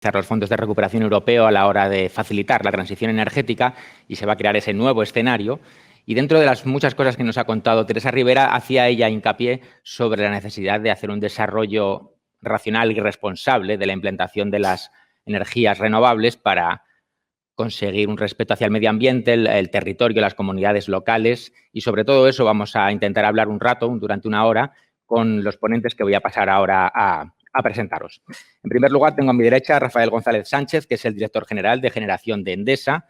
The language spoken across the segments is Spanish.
los fondos de recuperación europeo a la hora de facilitar la transición energética y se va a crear ese nuevo escenario. Y dentro de las muchas cosas que nos ha contado Teresa Ribera, hacía ella hincapié sobre la necesidad de hacer un desarrollo racional y responsable de la implantación de las energías renovables para conseguir un respeto hacia el medio ambiente, el territorio, las comunidades locales y sobre todo eso vamos a intentar hablar un rato, durante una hora, con los ponentes que voy a pasar ahora a presentaros. En primer lugar, tengo a mi derecha a Rafael González Sánchez, que es el director general de generación de Endesa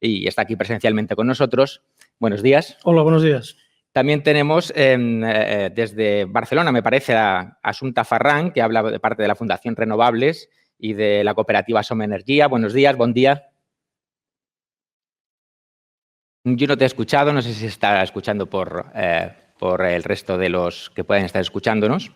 y está aquí presencialmente con nosotros. Buenos días. Hola, buenos días. También tenemos desde Barcelona, me parece, a Assumpta Farran, que habla de parte de la Fundación Renovables y de la cooperativa Som Energia. Buenos días, buen día. Yo no te he escuchado, no sé si se está escuchando por el resto de los que pueden estar escuchándonos.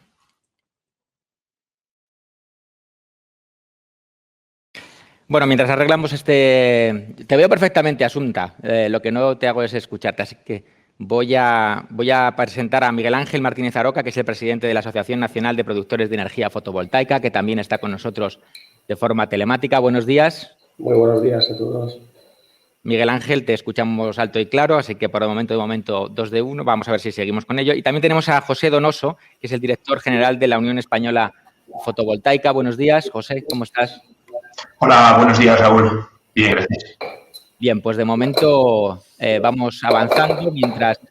Bueno, mientras arreglamos Te veo perfectamente, Assumpta. Lo que no te hago es escucharte, así que voy a presentar a Miguel Ángel Martínez Aroca, que es el presidente de la Asociación Nacional de Productores de Energía Fotovoltaica, que también está con nosotros de forma telemática. Buenos días. Muy buenos días a todos. Miguel Ángel, te escuchamos alto y claro, así que por el momento 2 de 1. Vamos a ver si seguimos con ello. Y también tenemos a José Donoso, que es el director general de la Unión Española Fotovoltaica. Buenos días, José, ¿cómo estás? Hola, buenos días, Raúl. Bien, gracias. Bien, pues de momento vamos avanzando mientras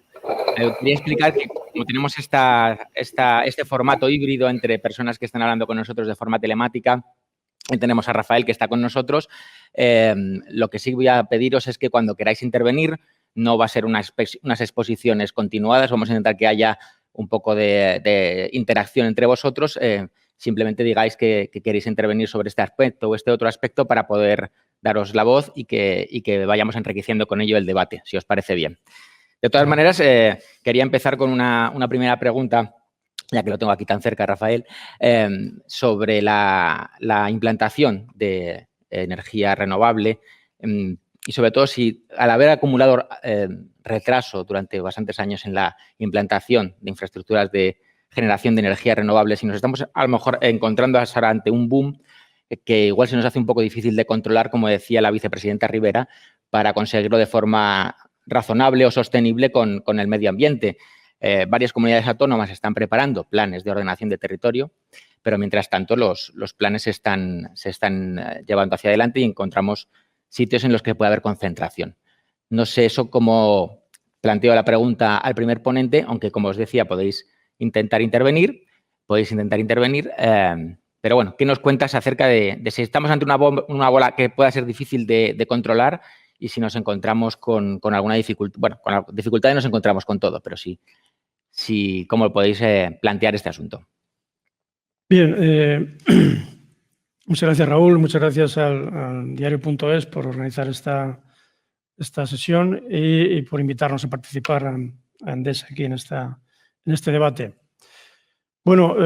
quería explicar que como tenemos este formato híbrido entre personas que están hablando con nosotros de forma telemática, tenemos a Rafael que está con nosotros. Lo que sí voy a pediros es que cuando queráis intervenir no va a ser unas exposiciones continuadas, vamos a intentar que haya un poco de interacción entre vosotros. Simplemente digáis que queréis intervenir sobre este aspecto o este otro aspecto para poder daros la voz y que vayamos enriqueciendo con ello el debate, si os parece bien. De todas maneras, quería empezar con una primera pregunta, ya que lo tengo aquí tan cerca, Rafael, sobre la implantación de energía renovable y sobre todo si al haber acumulado retraso durante bastantes años en la implantación de infraestructuras de generación de energía renovable, si nos estamos a lo mejor encontrando ahora ante un boom que igual se nos hace un poco difícil de controlar, como decía la vicepresidenta Ribera, para conseguirlo de forma razonable o sostenible con el medio ambiente. Varias comunidades autónomas están preparando planes de ordenación de territorio, pero mientras tanto los planes se están llevando hacia adelante y encontramos sitios en los que puede haber concentración. No sé eso cómo planteo la pregunta al primer ponente, aunque como os decía podéis intentar intervenir, pero bueno, ¿qué nos cuentas acerca de si estamos ante una bola que pueda ser difícil de controlar y si nos encontramos con alguna dificultad? Bueno, con la dificultad nos encontramos con todo, pero sí, ¿cómo podéis plantear este asunto? Bien, muchas gracias, Raúl. Muchas gracias al diario.es por organizar esta sesión y por invitarnos a participar a Endesa aquí en este debate. Bueno,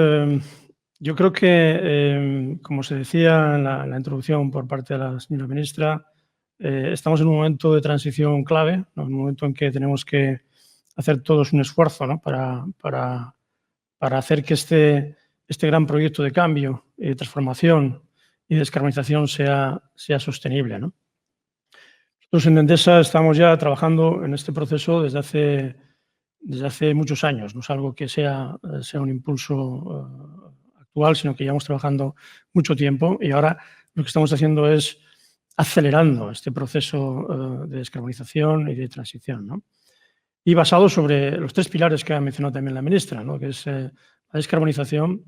yo creo que, como se decía en la introducción por parte de la señora ministra, estamos en un momento de transición clave, ¿no? Un momento en que tenemos que hacer todos un esfuerzo, ¿no? para hacer que este gran proyecto de cambio, transformación y descarbonización sea sostenible, ¿no? Nosotros en Endesa estamos ya trabajando en este proceso desde hace muchos años. No es algo que sea un impulso actual, sino que llevamos trabajando mucho tiempo y ahora lo que estamos haciendo es acelerando este proceso de descarbonización y de transición, ¿no? Y basado sobre los 3 pilares que ha mencionado también la ministra, ¿no? Que es la descarbonización,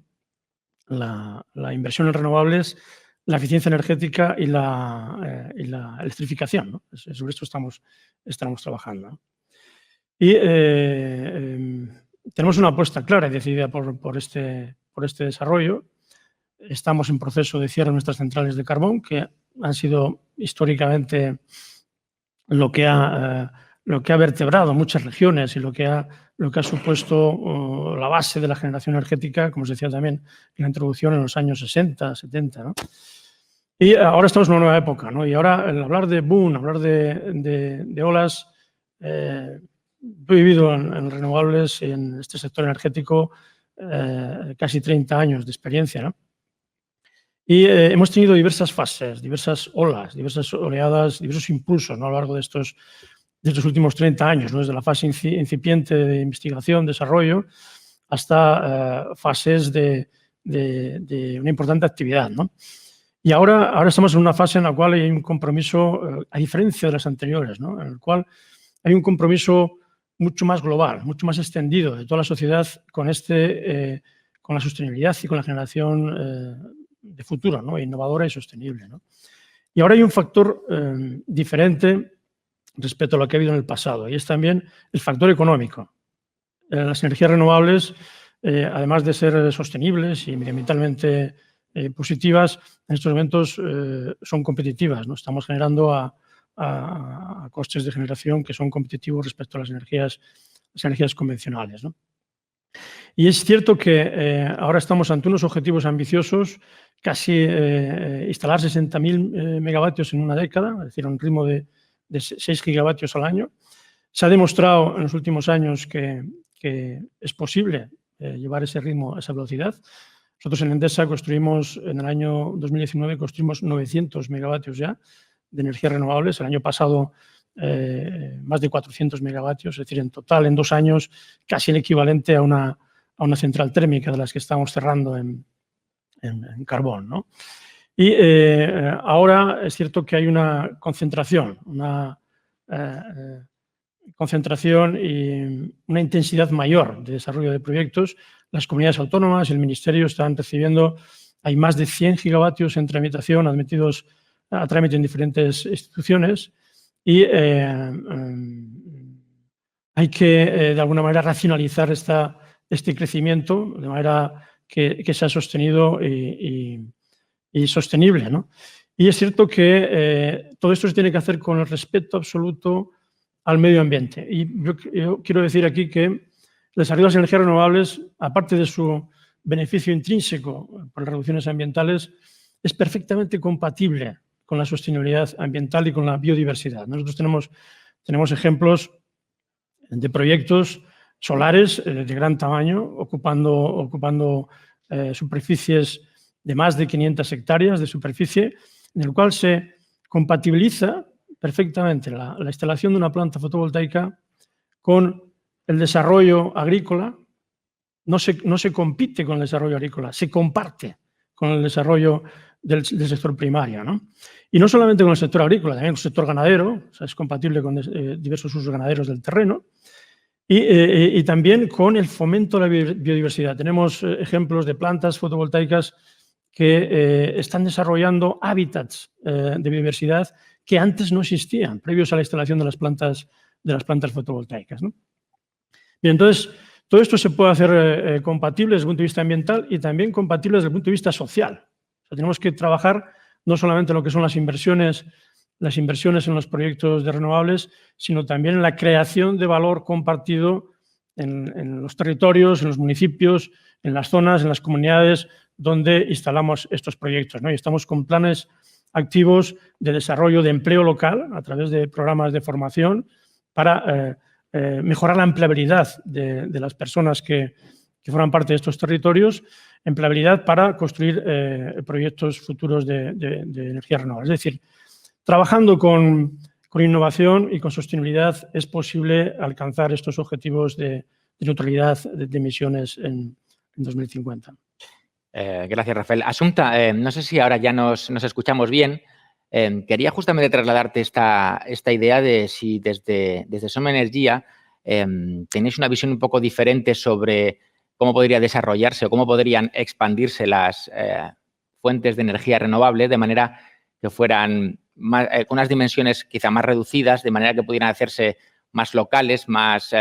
la inversión en renovables, la eficiencia energética y la electrificación, ¿no? Sobre esto estamos trabajando, ¿no? Y tenemos una apuesta clara y decidida por este desarrollo. Estamos en proceso de cierre de nuestras centrales de carbón, que han sido históricamente lo que ha vertebrado muchas regiones y lo que ha supuesto la base de la generación energética, como os decía también en la introducción, en los años 60, 70, ¿no? Y ahora estamos en una nueva época, ¿no? Y ahora, al hablar de boom, hablar de olas, he vivido en renovables y en este sector energético casi 30 años de experiencia, ¿no? Y hemos tenido diversas fases, diversas olas, diversas oleadas, diversos impulsos, ¿no?, a lo largo de estos últimos 30 años, ¿no?, desde la fase incipiente de investigación, desarrollo, hasta fases de una importante actividad, ¿no? Y ahora estamos en una fase en la cual hay un compromiso, a diferencia de las anteriores, ¿no?, en el cual hay un compromiso mucho más global, mucho más extendido de toda la sociedad con la sostenibilidad y con la generación de futuro, ¿no?, innovadora y sostenible, ¿no? Y ahora hay un factor diferente respecto a lo que ha habido en el pasado, y es también el factor económico. Las energías renovables, además de ser sostenibles y medioambientalmente positivas, en estos momentos son competitivas, ¿no? Estamos generando a costes de generación que son competitivos respecto a las energías convencionales, ¿no? Y es cierto que ahora estamos ante unos objetivos ambiciosos, casi instalar 60.000 megavatios en una década, es decir, a un ritmo de 6 gigavatios al año. Se ha demostrado en los últimos años que es posible llevar ese ritmo, esa velocidad. Nosotros en Endesa en el año 2019 construimos 900 megavatios ya de energías renovables. El año pasado más de 400 megavatios, es decir, en total en 2 años casi el equivalente a una central térmica de las que estamos cerrando en carbón, ¿no? Y ahora es cierto que hay una concentración, y una intensidad mayor de desarrollo de proyectos. Las comunidades autónomas y el Ministerio están recibiendo, hay más de 100 gigavatios en tramitación, admitidos a trámite en diferentes instituciones, y hay que, de alguna manera, racionalizar este crecimiento de manera que sea sostenido y sostenible, ¿no? Y es cierto que todo esto se tiene que hacer con el respeto absoluto al medio ambiente. Y yo quiero decir aquí que el desarrollo de las energías renovables, aparte de su beneficio intrínseco por las reducciones ambientales, es perfectamente compatible con la sostenibilidad ambiental y con la biodiversidad. Nosotros tenemos ejemplos de proyectos solares de gran tamaño, ocupando superficies de más de 500 hectáreas de superficie, en el cual se compatibiliza perfectamente la instalación de una planta fotovoltaica con el desarrollo agrícola. No se compite con el desarrollo agrícola, se comparte con el desarrollo del sector primario, ¿no? Y no solamente con el sector agrícola, también con el sector ganadero, o sea, es compatible con diversos usos ganaderos del terreno, y también con el fomento de la biodiversidad. Tenemos ejemplos de plantas fotovoltaicas que están desarrollando hábitats de biodiversidad que antes no existían, previos a la instalación de las plantas fotovoltaicas, ¿no? Bien, entonces, todo esto se puede hacer compatible desde el punto de vista ambiental y también compatible desde el punto de vista social. O sea, tenemos que trabajar no solamente en lo que son las inversiones en los proyectos de renovables, sino también en la creación de valor compartido en los territorios, en los municipios, en las zonas, en las comunidades donde instalamos estos proyectos, ¿no? Y estamos con planes activos de desarrollo de empleo local a través de programas de formación para mejorar la empleabilidad de las personas que forman parte de estos territorios, empleabilidad para construir proyectos futuros de energía renovable. Es decir, trabajando con innovación y con sostenibilidad es posible alcanzar estos objetivos de neutralidad de emisiones en 2050. Gracias, Rafael. Asunta, no sé si ahora ya nos escuchamos bien. Quería justamente trasladarte esta idea de si desde Som Energia tenéis una visión un poco diferente sobre cómo podría desarrollarse o cómo podrían expandirse las fuentes de energía renovable de manera que fueran con unas dimensiones quizá más reducidas, de manera que pudieran hacerse más locales, más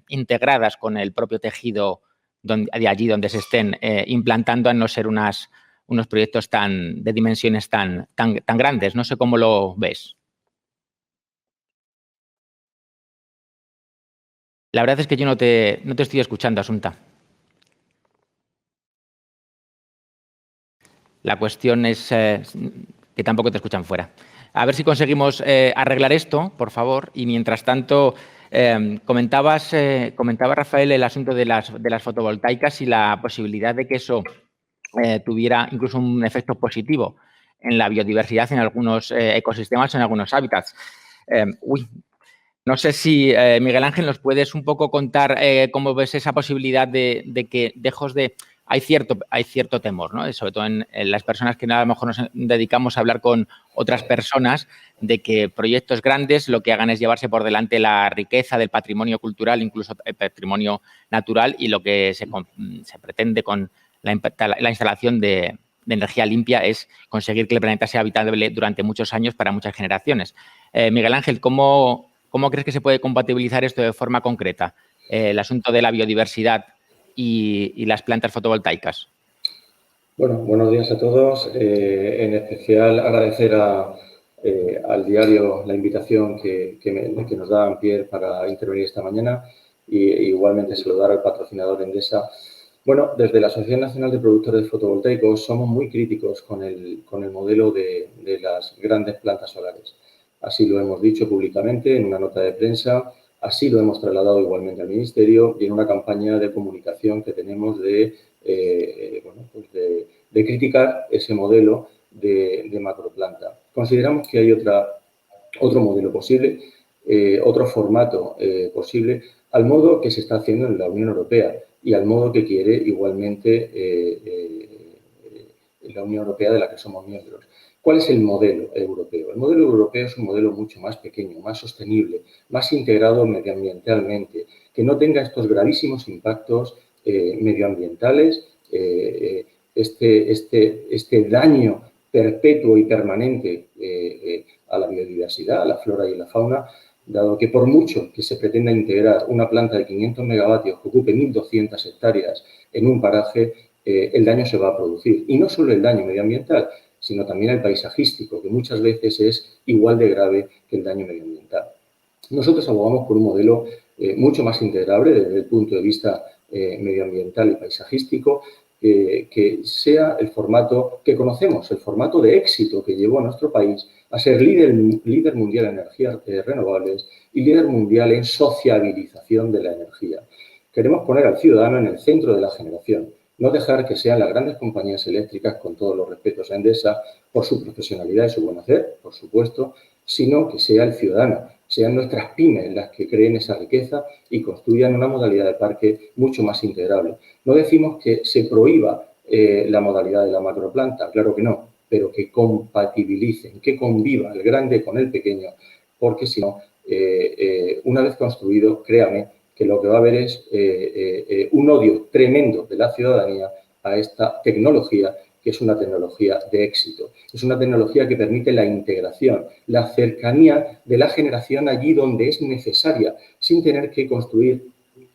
integradas con el propio tejido de allí donde se estén implantando, a no ser unos proyectos de dimensiones tan grandes. No sé cómo lo ves. La verdad es que yo no te estoy escuchando, Asunta. La cuestión es que tampoco te escuchan fuera. A ver si conseguimos arreglar esto, por favor. Y mientras tanto, comentaba Rafael el asunto de las fotovoltaicas y la posibilidad de que eso tuviera incluso un efecto positivo en la biodiversidad en algunos ecosistemas o en algunos hábitats. No sé si, Miguel Ángel, nos puedes un poco contar cómo ves esa posibilidad de que lejos de... Hay cierto temor, ¿no? Sobre todo en las personas que a lo mejor nos dedicamos a hablar con otras personas, de que proyectos grandes lo que hagan es llevarse por delante la riqueza del patrimonio cultural, incluso el patrimonio natural, y lo que se pretende con la instalación de energía limpia es conseguir que el planeta sea habitable durante muchos años para muchas generaciones. Miguel Ángel, ¿cómo crees que se puede compatibilizar esto de forma concreta? El asunto de la biodiversidad y las plantas fotovoltaicas. Bueno, buenos días a todos. En especial agradecer al diario la invitación que nos da Pierre para intervenir esta mañana y igualmente saludar al patrocinador Endesa. Bueno, desde la Asociación Nacional de Productores Fotovoltaicos somos muy críticos con el modelo de las grandes plantas solares. Así lo hemos dicho públicamente en una nota de prensa, así lo hemos trasladado igualmente al Ministerio y en una campaña de comunicación que tenemos de criticar ese modelo de macroplanta. Consideramos que hay otro modelo posible, otro formato posible, al modo que se está haciendo en la Unión Europea y al modo que quiere igualmente la Unión Europea de la que somos miembros. ¿Cuál es el modelo europeo? El modelo europeo es un modelo mucho más pequeño, más sostenible, más integrado medioambientalmente, que no tenga estos gravísimos impactos medioambientales, este daño perpetuo y permanente a la biodiversidad, a la flora y la fauna, dado que por mucho que se pretenda integrar una planta de 500 megavatios que ocupe 1.200 hectáreas en un paraje, el daño se va a producir. Y no solo el daño medioambiental, sino también el paisajístico, que muchas veces es igual de grave que el daño medioambiental. Nosotros abogamos por un modelo mucho más integrable desde el punto de vista medioambiental y paisajístico, que sea el formato que conocemos, el formato de éxito que llevó a nuestro país a ser líder mundial en energías renovables y líder mundial en sociabilización de la energía. Queremos poner al ciudadano en el centro de la generación, no dejar que sean las grandes compañías eléctricas, con todos los respetos a Endesa, por su profesionalidad y su buen hacer, por supuesto, sino que sea el ciudadano, sean nuestras pymes las que creen esa riqueza y construyan una modalidad de parque mucho más integrable. No decimos que se prohíba la modalidad de la macroplanta, claro que no, pero que compatibilicen, que conviva el grande con el pequeño, porque si no, una vez construido, créame, que lo que va a haber es un odio tremendo de la ciudadanía a esta tecnología, que es una tecnología de éxito. Es una tecnología que permite la integración, la cercanía de la generación allí donde es necesaria, sin tener que construir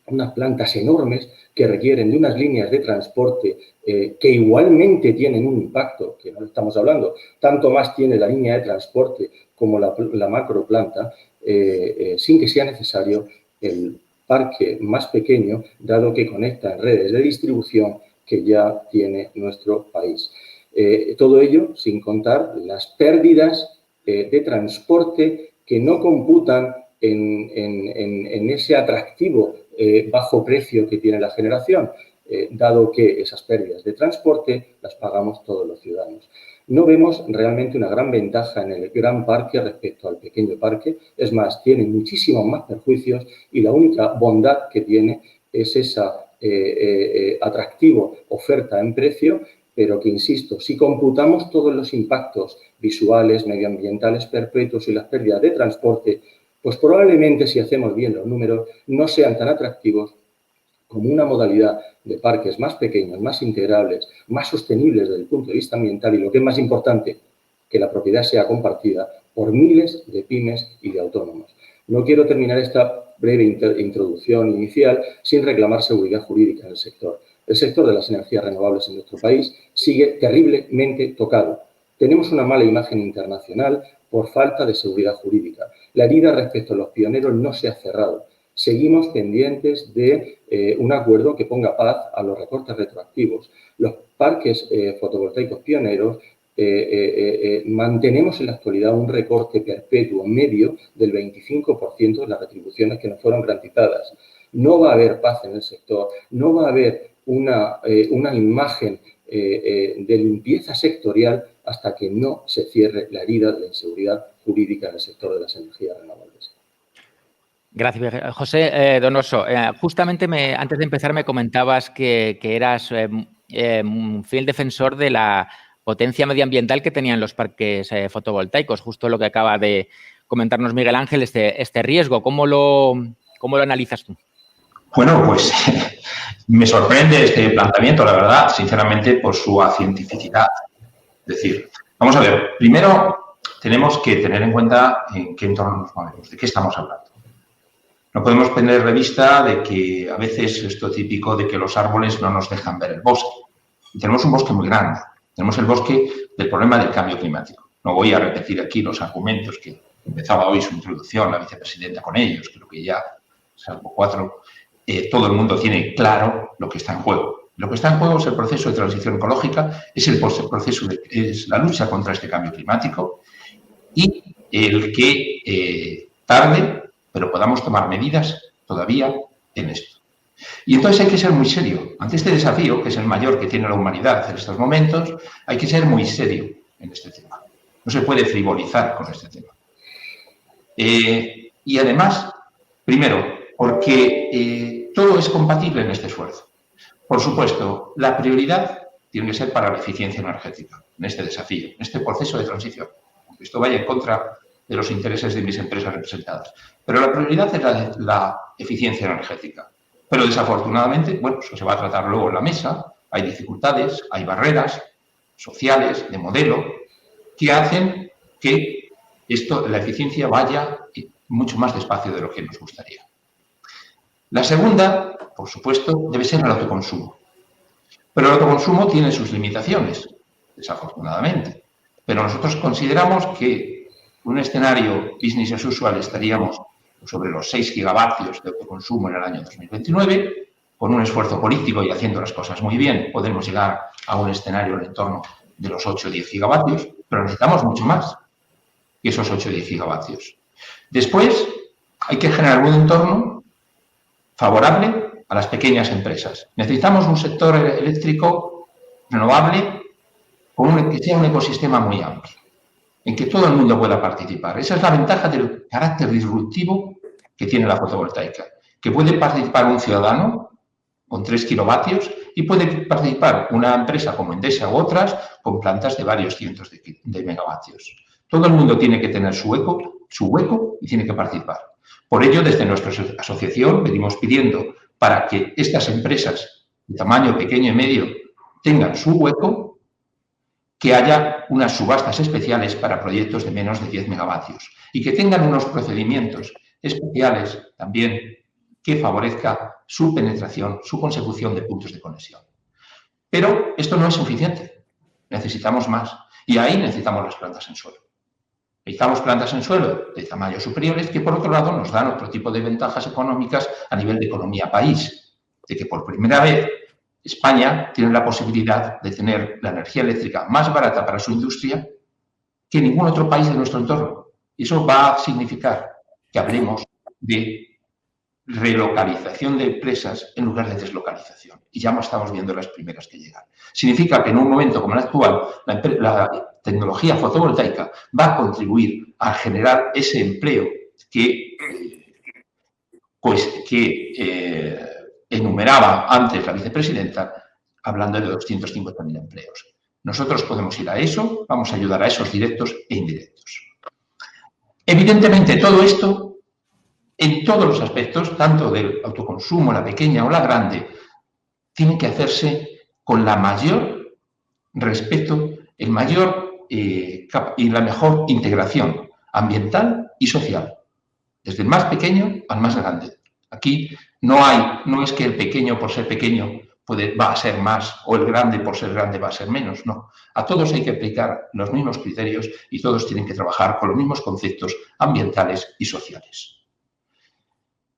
unas plantas enormes que requieren de unas líneas de transporte que igualmente tienen un impacto, que no estamos hablando, tanto más tiene la línea de transporte como la macroplanta, sin que sea necesario el parque más pequeño, dado que conecta en redes de distribución que ya tiene nuestro país. Todo ello sin contar las pérdidas de transporte que no computan en ese atractivo bajo precio que tiene la generación, dado que esas pérdidas de transporte las pagamos todos los ciudadanos. No vemos realmente una gran ventaja en el gran parque respecto al pequeño parque. Es más, tiene muchísimos más perjuicios y la única bondad que tiene es esa atractivo oferta en precio, pero que, insisto, si computamos todos los impactos visuales, medioambientales perpetuos y las pérdidas de transporte, pues probablemente, si hacemos bien los números, no sean tan atractivos como una modalidad de parques más pequeños, más integrables, más sostenibles desde el punto de vista ambiental y, lo que es más importante, que la propiedad sea compartida por miles de pymes y de autónomos. No quiero terminar esta breve introducción inicial sin reclamar seguridad jurídica en el sector. El sector de las energías renovables en nuestro país sigue terriblemente tocado. Tenemos una mala imagen internacional por falta de seguridad jurídica. La herida respecto a los pioneros no se ha cerrado. Seguimos pendientes de un acuerdo que ponga paz a los recortes retroactivos. Los parques fotovoltaicos pioneros mantenemos en la actualidad un recorte perpetuo medio del 25% de las retribuciones que nos fueron garantizadas. No va a haber paz en el sector, no va a haber una imagen de limpieza sectorial hasta que no se cierre la herida de la inseguridad jurídica en el sector de las energías renovables. Gracias, José Donoso. Justamente antes de empezar me comentabas que eras un fiel defensor de la potencia medioambiental que tenían los parques fotovoltaicos, justo lo que acaba de comentarnos Miguel Ángel, este riesgo. ¿Cómo lo analizas tú? Bueno, pues me sorprende este planteamiento, la verdad, sinceramente, por su cientificidad. Es decir, vamos a ver, primero tenemos que tener en cuenta en qué entorno nos movemos, de qué estamos hablando. No podemos perder de vista de que a veces esto típico de que los árboles no nos dejan ver el bosque. Y tenemos un bosque muy grande. Tenemos el bosque del problema del cambio climático. No voy a repetir aquí los argumentos que empezaba hoy su introducción, la vicepresidenta con ellos, creo que ya, salvo 4, todo el mundo tiene claro lo que está en juego. Lo que está en juego es el proceso de transición ecológica, es la lucha contra este cambio climático y el que tarde, pero podamos tomar medidas todavía en esto. Y entonces hay que ser muy serio. Ante este desafío, que es el mayor que tiene la humanidad en estos momentos, hay que ser muy serio en este tema. No se puede frivolizar con este tema. Y además, primero, porque todo es compatible en este esfuerzo. Por supuesto, la prioridad tiene que ser para la eficiencia energética, en este desafío, en este proceso de transición. Aunque esto vaya en contra de los intereses de mis empresas representadas. Pero la prioridad es la eficiencia energética. Pero desafortunadamente, bueno, eso se va a tratar luego en la mesa, hay dificultades, hay barreras sociales, de modelo, que hacen que la eficiencia vaya mucho más despacio de lo que nos gustaría. La segunda, por supuesto, debe ser el autoconsumo. Pero el autoconsumo tiene sus limitaciones, desafortunadamente. Pero nosotros consideramos que un escenario business as usual estaríamos sobre los 6 gigavatios de autoconsumo en el año 2029. Con un esfuerzo político y haciendo las cosas muy bien, podemos llegar a un escenario en torno de los 8 o 10 gigavatios, pero necesitamos mucho más que esos 8 o 10 gigavatios. Después, hay que generar un entorno favorable a las pequeñas empresas. Necesitamos un sector eléctrico renovable que sea un ecosistema muy amplio, en que todo el mundo pueda participar. Esa es la ventaja del carácter disruptivo que tiene la fotovoltaica, que puede participar un ciudadano con 3 kilovatios y puede participar una empresa como Endesa u otras con plantas de varios cientos de megavatios. Todo el mundo tiene que tener su hueco y tiene que participar. Por ello, desde nuestra asociación venimos pidiendo para que estas empresas de tamaño pequeño y medio tengan su hueco, que haya unas subastas especiales para proyectos de menos de 10 megavatios y que tengan unos procedimientos especiales también que favorezca su penetración, su consecución de puntos de conexión. Pero esto no es suficiente. Necesitamos más. Y ahí necesitamos las plantas en suelo. Necesitamos plantas en suelo de tamaños superiores que, por otro lado, nos dan otro tipo de ventajas económicas a nivel de economía país. De que, por primera vez, España tiene la posibilidad de tener la energía eléctrica más barata para su industria que ningún otro país de nuestro entorno. Y eso va a significar que hablemos de relocalización de empresas en lugar de deslocalización. Y ya estamos viendo las primeras que llegan. Significa que en un momento como el actual, la tecnología fotovoltaica va a contribuir a generar ese empleo que enumeraba antes la vicepresidenta, hablando de 250.000 empleos. Nosotros podemos ir a eso, vamos a ayudar a esos directos e indirectos. Evidentemente, todo esto, en todos los aspectos, tanto del autoconsumo, la pequeña o la grande, tiene que hacerse con la mayor respeto, el mayor y la mejor integración ambiental y social, desde el más pequeño al más grande. Aquí no es que el pequeño por ser pequeño va a ser más o el grande por ser grande va a ser menos, no. A todos hay que aplicar los mismos criterios y todos tienen que trabajar con los mismos conceptos ambientales y sociales.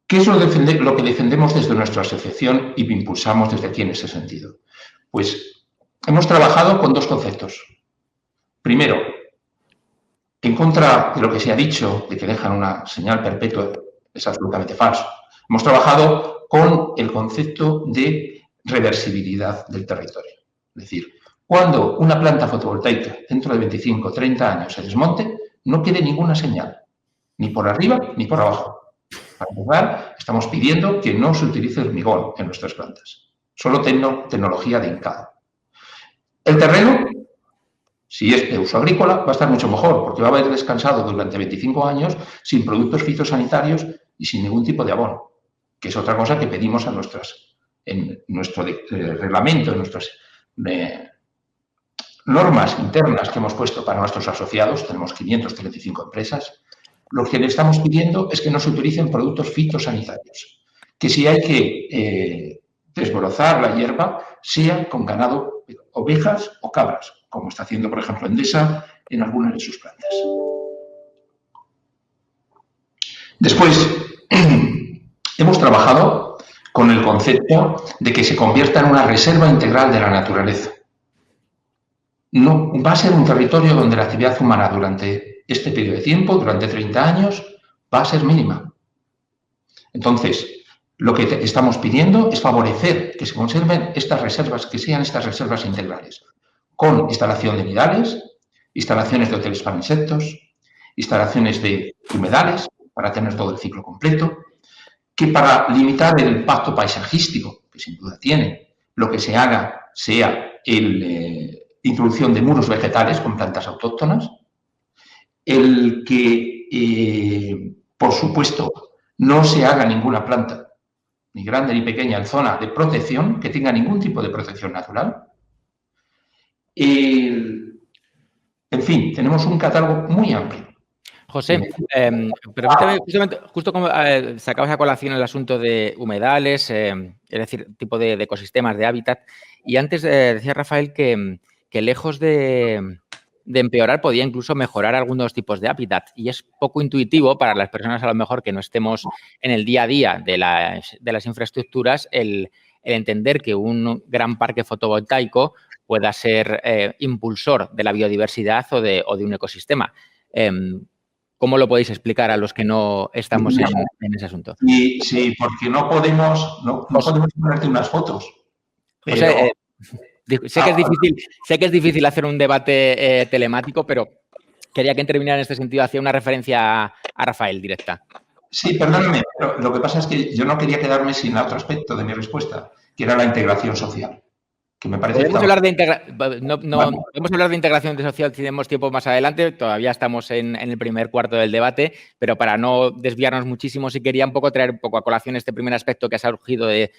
¿Qué es lo que defendemos desde nuestra asociación y impulsamos desde aquí en ese sentido? Pues hemos trabajado con 2 conceptos. Primero, en contra de lo que se ha dicho de que dejan una señal perpetua, es absolutamente falso. Hemos trabajado con el concepto de reversibilidad del territorio. Es decir, Cuando una planta fotovoltaica dentro de 25 o 30 años se desmonte, no quede ninguna señal, ni por arriba ni por abajo. Para empezar, estamos pidiendo que no se utilice hormigón en nuestras plantas, solo tecnología de hincado. El terreno, si es de uso agrícola, va a estar mucho mejor, porque va a haber descansado durante 25 años sin productos fitosanitarios y sin ningún tipo de abono, que es otra cosa que pedimos en nuestro reglamento, en nuestras normas internas que hemos puesto para nuestros asociados. Tenemos 535 empresas. Lo que le estamos pidiendo es que no se utilicen productos fitosanitarios, que si hay que desbrozar la hierba, sea con ganado, ovejas o cabras, como está haciendo, por ejemplo, Endesa en algunas de sus plantas. Después, hemos trabajado con el concepto de que se convierta en una reserva integral de la naturaleza. No, va a ser un territorio donde la actividad humana durante este periodo de tiempo, durante 30 años, va a ser mínima. Entonces, lo que estamos pidiendo es favorecer que se conserven estas reservas, que sean estas reservas integrales, con instalación de nidales, instalaciones de hoteles para insectos, instalaciones de humedales, para tener todo el ciclo completo, que para limitar el impacto paisajístico, que sin duda tiene, lo que se haga sea introducción de muros vegetales con plantas autóctonas, el que, por supuesto, no se haga ninguna planta, ni grande ni pequeña, en zona de protección, que tenga ningún tipo de protección natural. En fin, tenemos un catálogo muy amplio. José, permíteme, justo como sacabas a colación el asunto de humedales, es decir, tipo de ecosistemas, de hábitat, y antes decía Rafael que lejos de empeorar podía incluso mejorar algunos tipos de hábitat, y es poco intuitivo para las personas a lo mejor que no estemos en el día a día de las infraestructuras el entender que un gran parque fotovoltaico pueda ser impulsor de la biodiversidad o de un ecosistema. ¿Cómo lo podéis explicar a los que no estamos en ese asunto? Sí, porque no podemos ponerte unas fotos. Pero... O sea, sé que es difícil hacer un debate telemático, pero quería que interviniera en este sentido. Hacía una referencia a Rafael directa. Sí, perdóname, pero lo que pasa es que yo no quería quedarme sin otro aspecto de mi respuesta, que era la integración social. Que me parece podemos hablar de integración social si tenemos tiempo más adelante. Todavía estamos en el primer cuarto del debate, pero para no desviarnos muchísimo, sí quería traer un poco a colación este primer aspecto que ha surgido de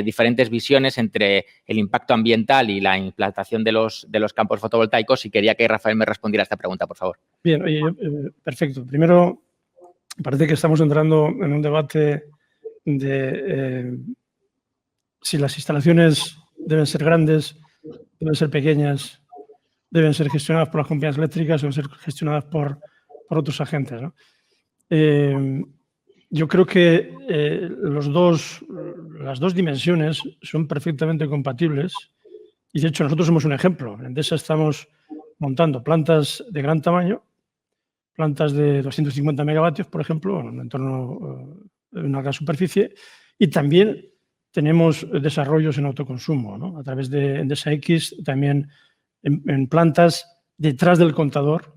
diferentes visiones entre el impacto ambiental y la implantación de los campos fotovoltaicos, y quería que Rafael me respondiera a esta pregunta, por favor. Bien, perfecto. Primero, parece que estamos entrando en un debate de si las instalaciones deben ser grandes, deben ser pequeñas, deben ser gestionadas por las compañías eléctricas o deben ser gestionadas por otros agentes, ¿no? Yo creo que las dos dimensiones son perfectamente compatibles y, de hecho, nosotros somos un ejemplo. En Endesa estamos montando plantas de gran tamaño, plantas de 250 megavatios, por ejemplo, en un entorno de una gran superficie, y también tenemos desarrollos en autoconsumo, ¿no? A través de Endesa X, también en plantas detrás del contador,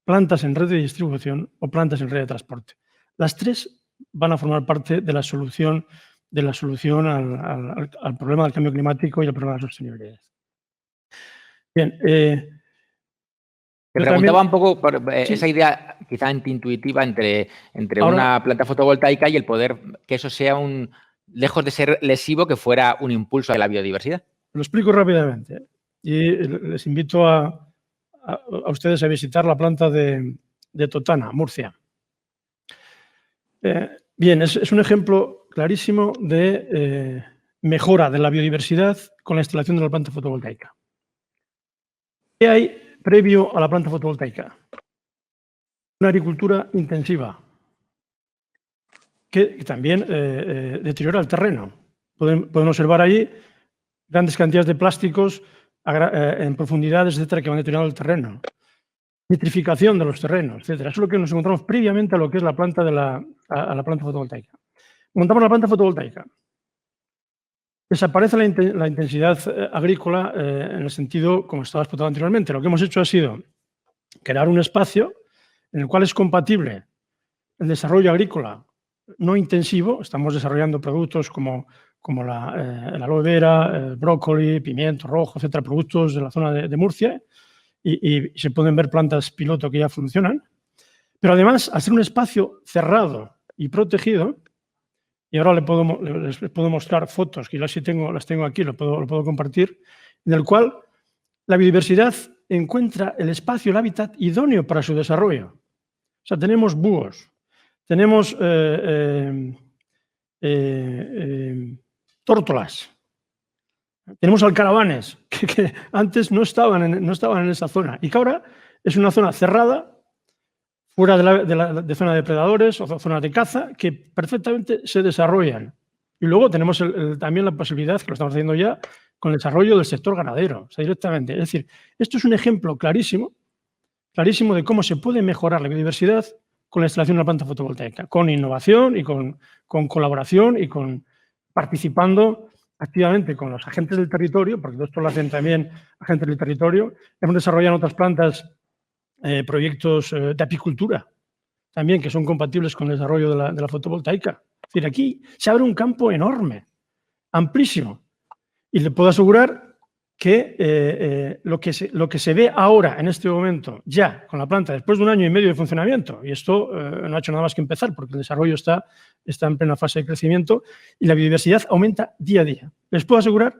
plantas en red de distribución o plantas en red de transporte. Las tres van a formar parte de la solución al problema del cambio climático y al problema de la sostenibilidad. Bien. Te preguntaba un poco por esa idea quizá antiintuitiva entre una planta fotovoltaica y el poder que eso sea lejos de ser lesivo, que fuera un impulso de la biodiversidad. Lo explico rápidamente y les invito a ustedes a visitar la planta de Totana, Murcia. Bien, es un ejemplo clarísimo de mejora de la biodiversidad con la instalación de la planta fotovoltaica. ¿Qué hay previo a la planta fotovoltaica? Una agricultura intensiva que también deteriora el terreno. Pueden observar ahí grandes cantidades de plásticos en profundidades, etcétera, que van deteriorando el terreno. Nitrificación de los terrenos, etcétera. Eso es lo que nos encontramos previamente a lo que es la planta a la planta fotovoltaica. Montamos la planta fotovoltaica. desaparece la intensidad agrícola en el sentido como estaba explicado anteriormente. Lo que hemos hecho ha sido crear un espacio en el cual es compatible el desarrollo agrícola no intensivo. Estamos desarrollando productos como la aloe vera, el brócoli, pimiento rojo, etcétera, productos de la zona de Murcia, y se pueden ver plantas piloto que ya funcionan. Pero además, al ser un espacio cerrado y protegido, y ahora les puedo mostrar fotos, que las tengo aquí, lo puedo compartir, en el cual la biodiversidad encuentra el espacio, el hábitat idóneo para su desarrollo. O sea, tenemos búhos, tenemos tórtolas, tenemos alcaravanes, que antes no estaban en esa zona, y que ahora es una zona cerrada, fuera de zona de depredadores o zonas de caza, que perfectamente se desarrollan. Y luego tenemos también la posibilidad, que lo estamos haciendo ya, con el desarrollo del sector ganadero, o sea, directamente. Es decir, esto es un ejemplo clarísimo de cómo se puede mejorar la biodiversidad con la instalación de una planta fotovoltaica, con innovación y con colaboración y participando activamente con los agentes del territorio, porque esto lo hacen también agentes del territorio. Hemos desarrollado en otras plantas proyectos de apicultura también que son compatibles con el desarrollo de la fotovoltaica. Es decir, aquí se abre un campo enorme, amplísimo, y le puedo asegurar que lo que se ve ahora, en este momento, ya con la planta, después de 1 año y medio de funcionamiento, y esto no ha hecho nada más que empezar, porque el desarrollo está en plena fase de crecimiento, y la biodiversidad aumenta día a día. Les puedo asegurar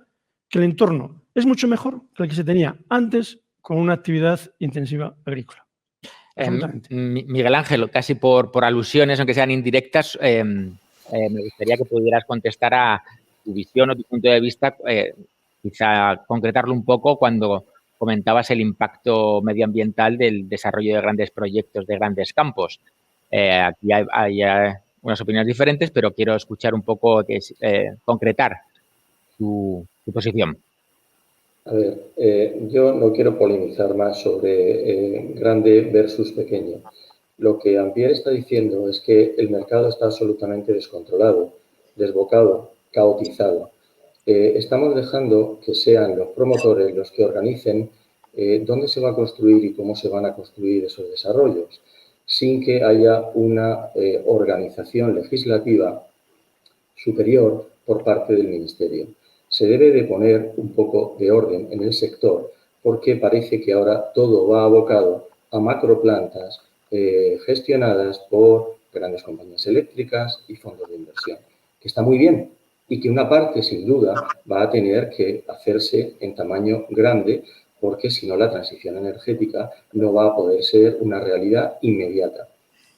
que el entorno es mucho mejor que el que se tenía antes con una actividad intensiva agrícola. Miguel Ángel, casi por alusiones, aunque sean indirectas, me gustaría que pudieras contestar a tu visión o tu punto de vista, quizá concretarlo un poco cuando comentabas el impacto medioambiental del desarrollo de grandes proyectos, de grandes campos. Aquí hay unas opiniones diferentes, pero quiero escuchar un poco, concretar tu posición. A ver, yo no quiero polemizar más sobre grande versus pequeño. Lo que Ampere está diciendo es que el mercado está absolutamente descontrolado, desbocado, caotizado. Estamos dejando que sean los promotores los que organicen dónde se va a construir y cómo se van a construir esos desarrollos, sin que haya una organización legislativa superior por parte del Ministerio. Se debe de poner un poco de orden en el sector porque parece que ahora todo va abocado a macroplantas gestionadas por grandes compañías eléctricas y fondos de inversión, que está muy bien y que una parte, sin duda, va a tener que hacerse en tamaño grande porque si no la transición energética no va a poder ser una realidad inmediata.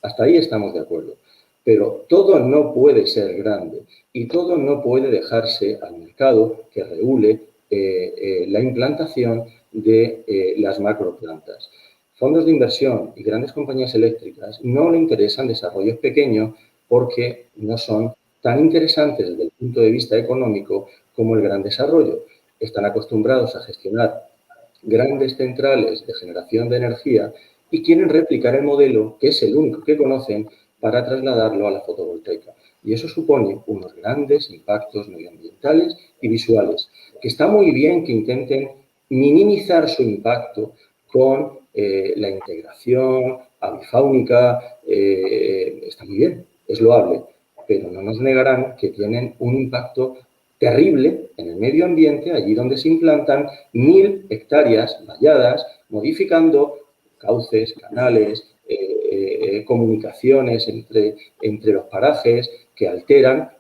Hasta ahí estamos de acuerdo. Pero todo no puede ser grande y todo no puede dejarse al mercado que regule la implantación de las macroplantas. Fondos de inversión y grandes compañías eléctricas no le interesan desarrollos pequeños porque no son tan interesantes desde el punto de vista económico como el gran desarrollo. Están acostumbrados a gestionar grandes centrales de generación de energía y quieren replicar el modelo, que es el único que conocen, para trasladarlo a la fotovoltaica. Y eso supone unos grandes impactos medioambientales y visuales, que está muy bien que intenten minimizar su impacto con la integración avifáunica, está muy bien, es loable, pero no nos negarán que tienen un impacto terrible en el medio ambiente, allí donde se implantan 1000 hectáreas valladas, modificando cauces, canales, comunicaciones entre los parajes que alteran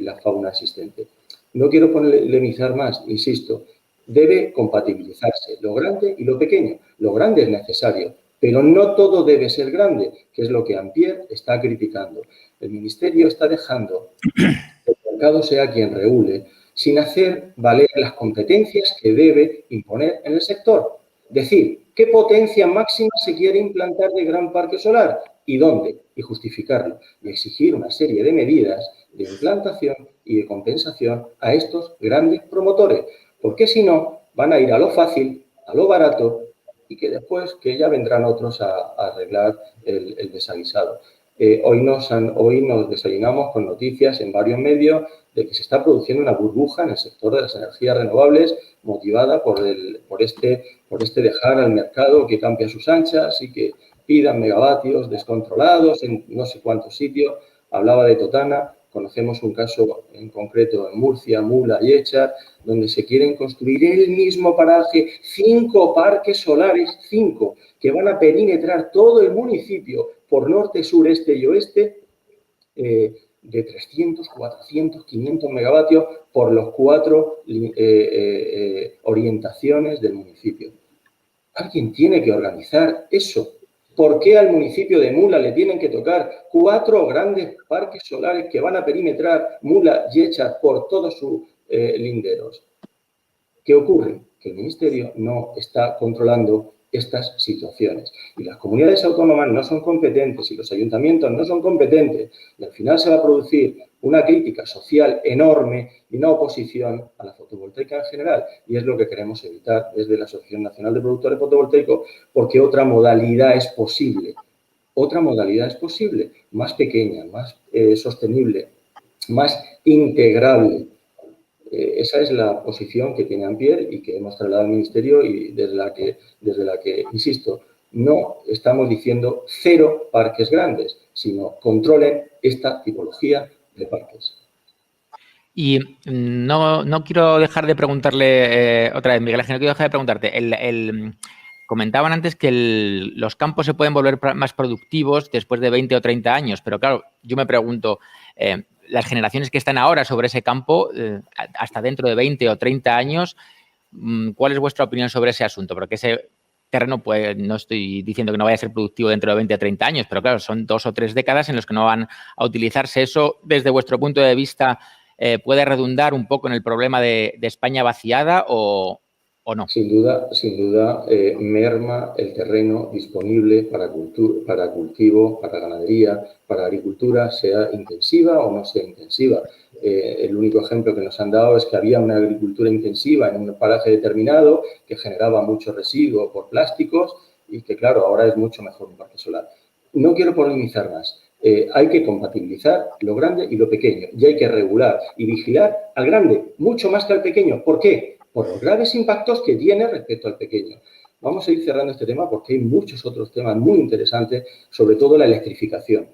la fauna existente. No quiero polemizar más, insisto, debe compatibilizarse lo grande y lo pequeño. Lo grande es necesario, pero no todo debe ser grande, que es lo que Ampere está criticando. El Ministerio está dejando que el mercado sea quien regule, sin hacer valer las competencias que debe imponer en el sector. Decir, ¿qué potencia máxima se quiere implantar de gran parque solar? ¿Y dónde? Y justificarlo. Y exigir una serie de medidas de implantación y de compensación a estos grandes promotores. Porque si no, van a ir a lo fácil, a lo barato y que después que ya vendrán otros a arreglar el desaguisado. Hoy nos desayunamos con noticias en varios medios de que se está produciendo una burbuja en el sector de las energías renovables motivada por este dejar al mercado que campe a sus anchas y que pidan megavatios descontrolados en no sé cuántos sitios. Hablaba de Totana, conocemos un caso en concreto en Murcia, Mula y Échar, donde se quieren construir en el mismo paraje 5 parques solares, 5, que van a perimetrar todo el municipio por norte, sur, este y oeste, de 300, 400, 500 megavatios por los 4 orientaciones del municipio. Alguien tiene que organizar eso. ¿Por qué al municipio de Mula le tienen que tocar 4 grandes parques solares que van a perimetrar Mula y Échar por todos sus linderos? ¿Qué ocurre? Que el Ministerio no está controlando estas situaciones. Y las comunidades autónomas no son competentes y los ayuntamientos no son competentes. Y al final se va a producir una crítica social enorme y una oposición a la fotovoltaica en general. Y es lo que queremos evitar desde la Asociación Nacional de Productores Fotovoltaicos, porque otra modalidad es posible. Otra modalidad es posible, más pequeña, más sostenible, más integrable. Esa es la posición que tiene Ampier y que hemos trasladado al Ministerio y desde la que, insisto, no estamos diciendo 0 parques grandes, sino controlen esta tipología de parques. Y no quiero dejar de preguntarle otra vez, Miguel Ángel, no quiero dejar de preguntarte. Comentaban antes que los campos se pueden volver más productivos después de 20 o 30 años, pero claro, yo me pregunto, las generaciones que están ahora sobre ese campo, hasta dentro de 20 o 30 años, ¿cuál es vuestra opinión sobre ese asunto? Porque ese terreno, pues no estoy diciendo que no vaya a ser productivo dentro de 20 o 30 años, pero claro, son 2 o 3 décadas en los que no van a utilizarse. ¿Eso, desde vuestro punto de vista, puede redundar un poco en el problema de España vaciada o no? Sin duda, merma el terreno disponible para cultivo, para ganadería, para agricultura, sea intensiva o no sea intensiva. El único ejemplo que nos han dado es que había una agricultura intensiva en un paraje determinado que generaba mucho residuo por plásticos y que, claro, ahora es mucho mejor un parque solar. No quiero polemizar más. Hay que compatibilizar lo grande y lo pequeño y hay que regular y vigilar al grande mucho más que al pequeño. ¿Por qué? Por los graves impactos que tiene respecto al pequeño. Vamos a ir cerrando este tema porque hay muchos otros temas muy interesantes, sobre todo la electrificación.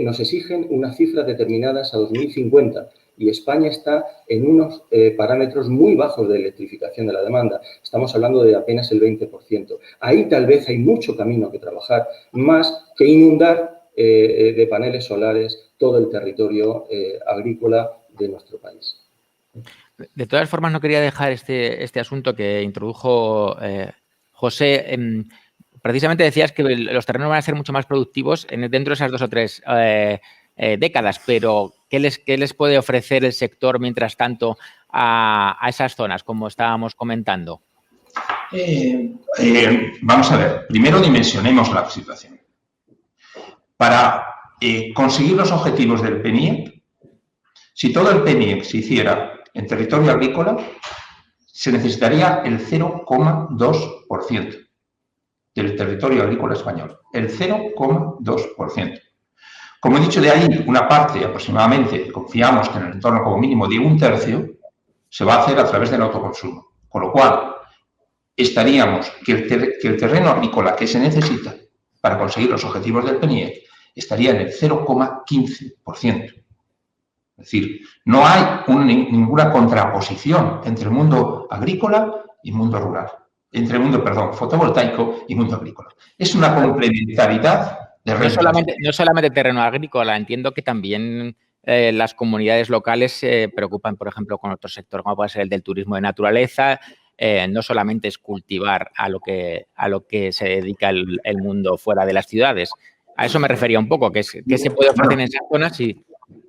Nos exigen unas cifras determinadas a 2050 y España está en unos parámetros muy bajos de electrificación de la demanda. Estamos hablando de apenas el 20%. Ahí tal vez hay mucho camino que trabajar, más que inundar de paneles solares todo el territorio agrícola de nuestro país. De todas formas, no quería dejar este asunto que introdujo José. Precisamente decías que los terrenos van a ser mucho más productivos dentro de esas 2 o 3 décadas, pero ¿qué les puede ofrecer el sector mientras tanto a esas zonas, como estábamos comentando? Vamos a ver, primero dimensionemos la situación. Para conseguir los objetivos del PNIEC, si todo el PNIEC se hiciera en territorio agrícola, se necesitaría el 0,2% del territorio agrícola español. El 0,2%. Como he dicho, de ahí una parte aproximadamente, confiamos que en el entorno como mínimo de 1/3, se va a hacer a través del autoconsumo. Con lo cual, estaríamos que el terreno agrícola que se necesita para conseguir los objetivos del PNIEC estaría en el 0,15%. Es decir, no hay ninguna contraposición entre el mundo agrícola y mundo rural. Entre el mundo, fotovoltaico y mundo agrícola. Es una complementariedad de no solamente terreno agrícola, entiendo que también las comunidades locales se preocupan, por ejemplo, con otro sector, como puede ser el del turismo de naturaleza. No solamente es cultivar a lo que se dedica el mundo fuera de las ciudades. A eso me refería un poco, que se puede ofrecer en esas zonas. Sí.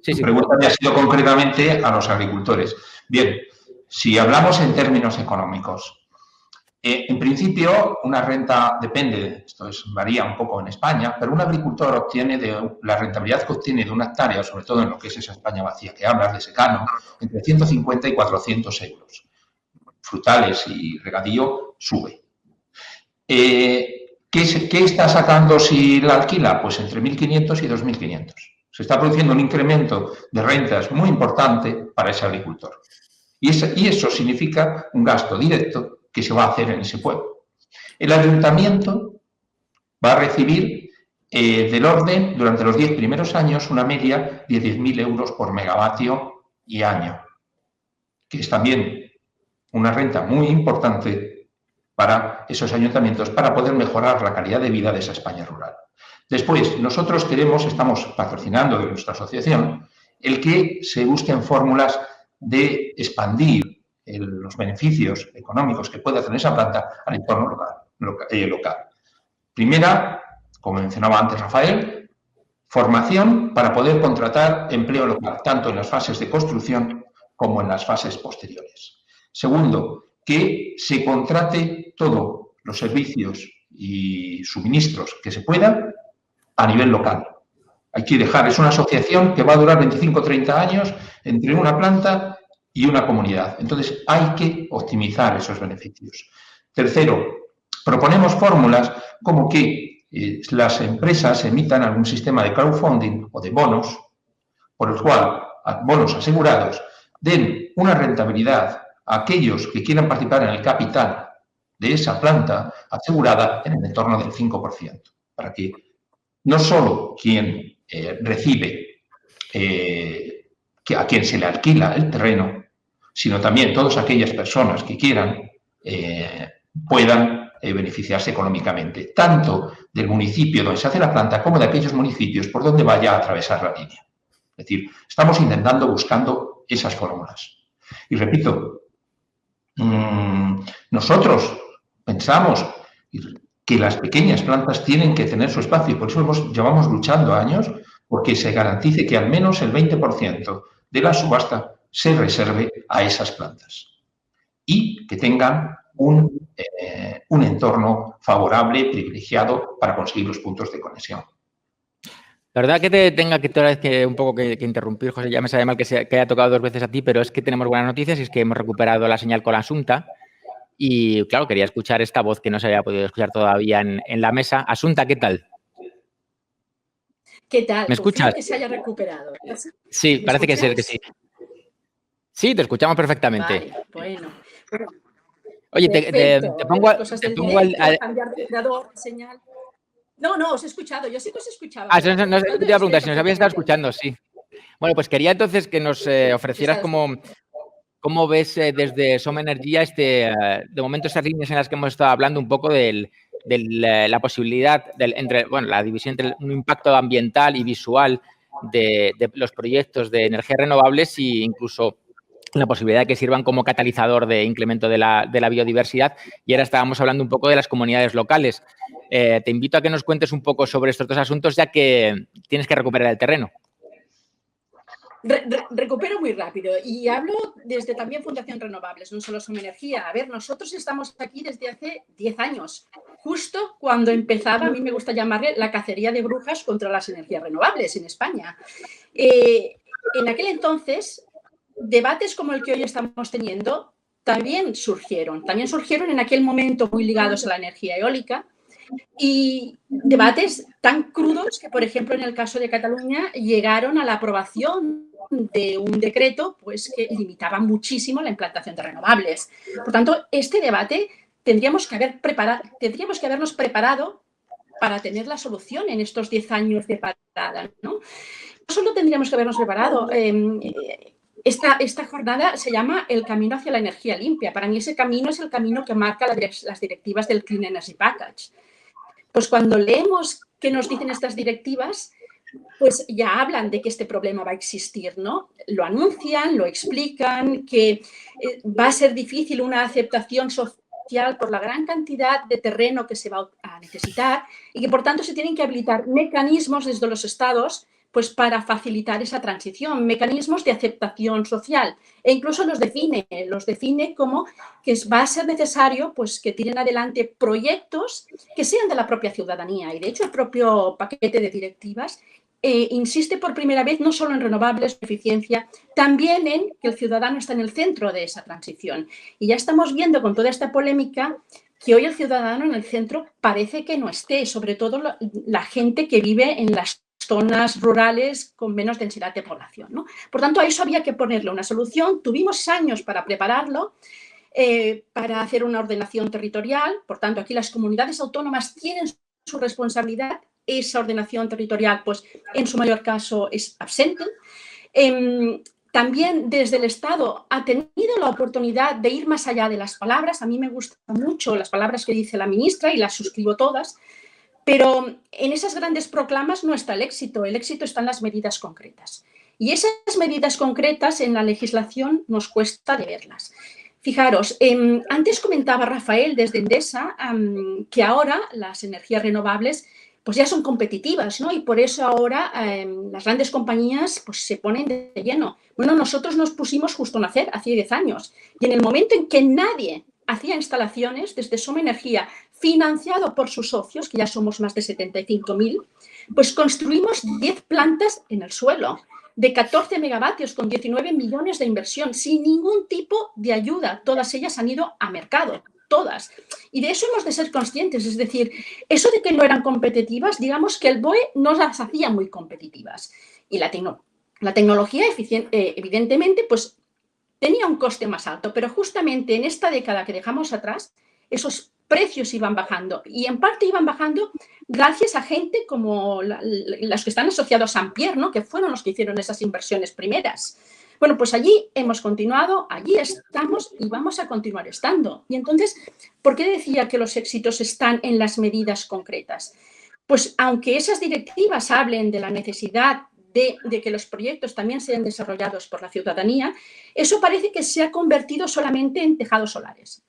Mi pregunta ha sido concretamente a los agricultores. Bien, si hablamos en términos económicos, en principio una renta depende, varía un poco en España, pero un agricultor obtiene la rentabilidad que obtiene de una hectárea, sobre todo en lo que es esa España vacía que hablas, de secano, entre 150 y 400 euros. Frutales y regadío sube. ¿Qué está sacando si la alquila? Pues entre 1.500 y 2.500. Se está produciendo un incremento de rentas muy importante para ese agricultor. Y eso significa un gasto directo que se va a hacer en ese pueblo. El ayuntamiento va a recibir del orden, durante los 10 primeros años, una media de 10.000 euros por megavatio y año, que es también una renta muy importante para esos ayuntamientos para poder mejorar la calidad de vida de esa España rural. Después, nosotros estamos patrocinando de nuestra asociación el que se busquen fórmulas de expandir los beneficios económicos que pueda tener esa planta al entorno local. Primera, como mencionaba antes Rafael, formación para poder contratar empleo local, tanto en las fases de construcción como en las fases posteriores. Segundo, que se contrate todos los servicios y suministros que se puedan a nivel local. Hay que dejar, es una asociación que va a durar 25 o 30 años entre una planta y una comunidad. Entonces, hay que optimizar esos beneficios. Tercero, proponemos fórmulas como que las empresas emitan algún sistema de crowdfunding o de bonos, por el cual bonos asegurados den una rentabilidad a aquellos que quieran participar en el capital de esa planta asegurada en el entorno del 5%, para que no solo quien recibe, a quien se le alquila el terreno, sino también todas aquellas personas que quieran puedan beneficiarse económicamente, tanto del municipio donde se hace la planta como de aquellos municipios por donde vaya a atravesar la línea. Es decir, estamos buscando esas fórmulas. Y repito, nosotros pensamos que las pequeñas plantas tienen que tener su espacio y por eso llevamos luchando años porque se garantice que al menos el 20% de la subasta se reserve a esas plantas y que tengan un entorno favorable, privilegiado para conseguir los puntos de conexión. La verdad que te tenga que otra vez que un poco que interrumpir, José, ya me sabe mal que haya tocado 2 veces a ti, pero es que tenemos buenas noticias y es que hemos recuperado la señal con la Asunta y, claro, quería escuchar esta voz que no se había podido escuchar todavía en la mesa. Asunta, ¿qué tal? ¿Qué tal? ¿Me escuchas? Que se haya recuperado. Sí, parece que sí. Sí, te escuchamos perfectamente. Vale, bueno. Oye, te pongo al... cambiar de operador, señal. No, os he escuchado. Yo sí que os escuchaba. Te iba a preguntar si nos habías estado escuchando, sí. Bueno, pues quería entonces que nos ofrecieras cómo ves desde Som Energia de momento esas líneas en las que hemos estado hablando un poco de la posibilidad la división entre un impacto ambiental y visual de los proyectos de energías renovables e incluso la posibilidad de que sirvan como catalizador de incremento de la biodiversidad. Y ahora estábamos hablando un poco de las comunidades locales. Te invito a que nos cuentes un poco sobre estos 2 asuntos, ya que tienes que recuperar el terreno. Recupero muy rápido y hablo desde también Fundación Renovables, no solo Som Energia. A ver, nosotros estamos aquí desde hace 10 años, justo cuando empezaba, a mí me gusta llamarle la cacería de brujas contra las energías renovables en España. En aquel entonces, debates como el que hoy estamos teniendo también surgieron en aquel momento muy ligados a la energía eólica y debates tan crudos que, por ejemplo, en el caso de Cataluña llegaron a la aprobación de un decreto pues, que limitaba muchísimo la implantación de renovables. Por tanto, este debate tendríamos que habernos preparado para tener la solución en estos 10 años de parada, ¿no? No solo tendríamos que habernos preparado. Esta jornada se llama El camino hacia la energía limpia. Para mí ese camino es el camino que marca las directivas del Clean Energy Package. Pues cuando leemos qué nos dicen estas directivas, pues ya hablan de que este problema va a existir, ¿no? Lo anuncian, lo explican, que va a ser difícil una aceptación social por la gran cantidad de terreno que se va a necesitar y que, por tanto, se tienen que habilitar mecanismos desde los estados pues para facilitar esa transición, mecanismos de aceptación social e incluso los define como que va a ser necesario pues que tiren adelante proyectos que sean de la propia ciudadanía y de hecho el propio paquete de directivas insiste por primera vez no solo en renovables, eficiencia, también en que el ciudadano está en el centro de esa transición y ya estamos viendo con toda esta polémica que hoy el ciudadano en el centro parece que no esté, sobre todo la gente que vive en las zonas rurales con menos densidad de población, ¿no? Por tanto, a eso había que ponerle una solución. Tuvimos años para prepararlo, para hacer una ordenación territorial. Por tanto, aquí las comunidades autónomas tienen su responsabilidad. Esa ordenación territorial, pues, en su mayor caso, es absente. También desde el Estado ha tenido la oportunidad de ir más allá de las palabras. A mí me gustan mucho las palabras que dice la ministra y las suscribo todas, pero en esas grandes proclamas no está el éxito está en las medidas concretas. Y esas medidas concretas en la legislación nos cuesta de verlas. Fijaros, antes comentaba Rafael desde Endesa que ahora las energías renovables pues ya son competitivas, ¿no? Y por eso ahora las grandes compañías pues se ponen de lleno. Bueno, nosotros nos pusimos justo a nacer hace 10 años y en el momento en que nadie hacía instalaciones desde Soma Energía, financiado por sus socios, que ya somos más de 75.000, pues construimos 10 plantas en el suelo de 14 megavatios con 19 millones de inversión, sin ningún tipo de ayuda. Todas ellas han ido a mercado, todas. Y de eso hemos de ser conscientes, es decir, eso de que no eran competitivas, digamos que el BOE no las hacía muy competitivas. Y la tecnología, evidentemente, pues tenía un coste más alto, pero justamente en esta década que dejamos atrás, esos precios iban bajando y en parte iban bajando gracias a gente como las que están asociados a Ampere, ¿no? Que fueron los que hicieron esas inversiones primeras. Bueno, pues allí hemos continuado, allí estamos y vamos a continuar estando. Y entonces, ¿por qué decía que los éxitos están en las medidas concretas? Pues aunque esas directivas hablen de la necesidad de que los proyectos también sean desarrollados por la ciudadanía, eso parece que se ha convertido solamente en tejados solares.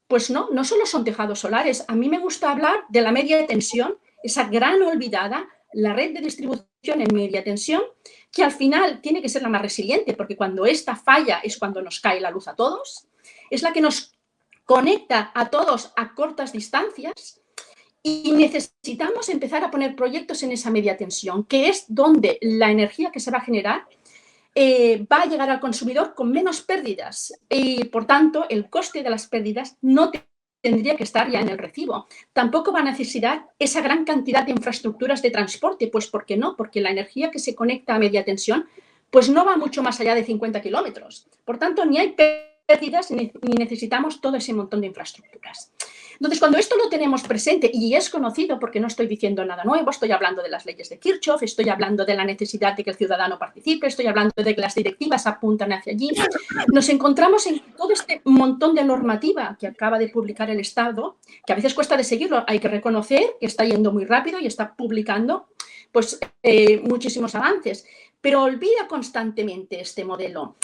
Pues no, no solo son tejados solares. A mí me gusta hablar de la media tensión, esa gran olvidada, la red de distribución en media tensión, que al final tiene que ser la más resiliente, porque cuando esta falla es cuando nos cae la luz a todos, es la que nos conecta a todos a cortas distancias. Y necesitamos empezar a poner proyectos en esa media tensión, que es donde la energía que se va a generar va a llegar al consumidor con menos pérdidas. Y, por tanto, el coste de las pérdidas no tendría que estar ya en el recibo. Tampoco va a necesitar esa gran cantidad de infraestructuras de transporte. Pues, ¿por qué no? Porque la energía que se conecta a media tensión pues no va mucho más allá de 50 kilómetros. Por tanto, ni hay pérdidas ni necesitamos todo ese montón de infraestructuras. Entonces, cuando esto lo tenemos presente y es conocido, porque no estoy diciendo nada nuevo, estoy hablando de las leyes de Kirchhoff, estoy hablando de la necesidad de que el ciudadano participe, estoy hablando de que las directivas apuntan hacia allí, nos encontramos en todo este montón de normativa que acaba de publicar el Estado, que a veces cuesta de seguirlo, hay que reconocer que está yendo muy rápido y está publicando pues, muchísimos avances, pero olvida constantemente este modelo.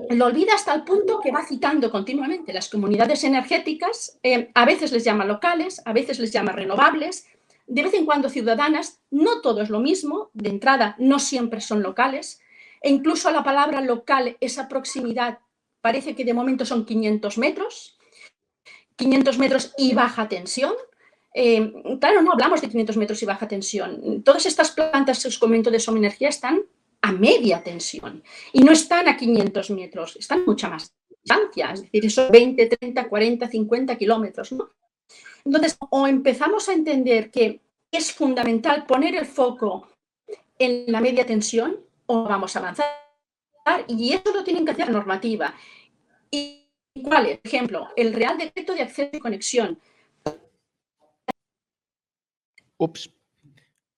Lo olvida hasta el punto que va citando continuamente las comunidades energéticas, a veces les llama locales, a veces les llama renovables, de vez en cuando ciudadanas, no todo es lo mismo, de entrada no siempre son locales, e incluso la palabra local, esa proximidad, parece que de momento son 500 metros y baja tensión. Claro, no hablamos de 500 metros y baja tensión. Todas estas plantas que os comento de Soma Energía están a media tensión y no están a 500 metros, están mucha más distancia, es decir, esos 20, 30, 40, 50 kilómetros, ¿no? Entonces, o empezamos a entender que es fundamental poner el foco en la media tensión o vamos a avanzar y eso lo tienen que hacer la normativa. ¿Y cuál es? Por ejemplo, el Real Decreto de Acceso y Conexión. Ups.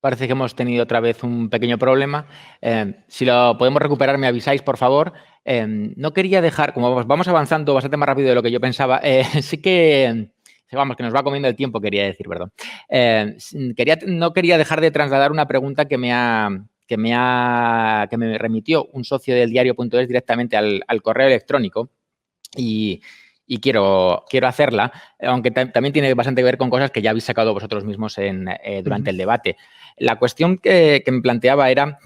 Parece que hemos tenido otra vez un pequeño problema. Si lo podemos recuperar, me avisáis, por favor. No quería dejar, como vamos avanzando bastante más rápido de lo que yo pensaba, sí que, vamos, que nos va comiendo el tiempo, quería decir, perdón. No quería dejar de trasladar una pregunta que me remitió un socio del diario.es directamente al correo electrónico y quiero hacerla, aunque también tiene bastante que ver con cosas que ya habéis sacado vosotros mismos durante el debate. La cuestión que me planteaba era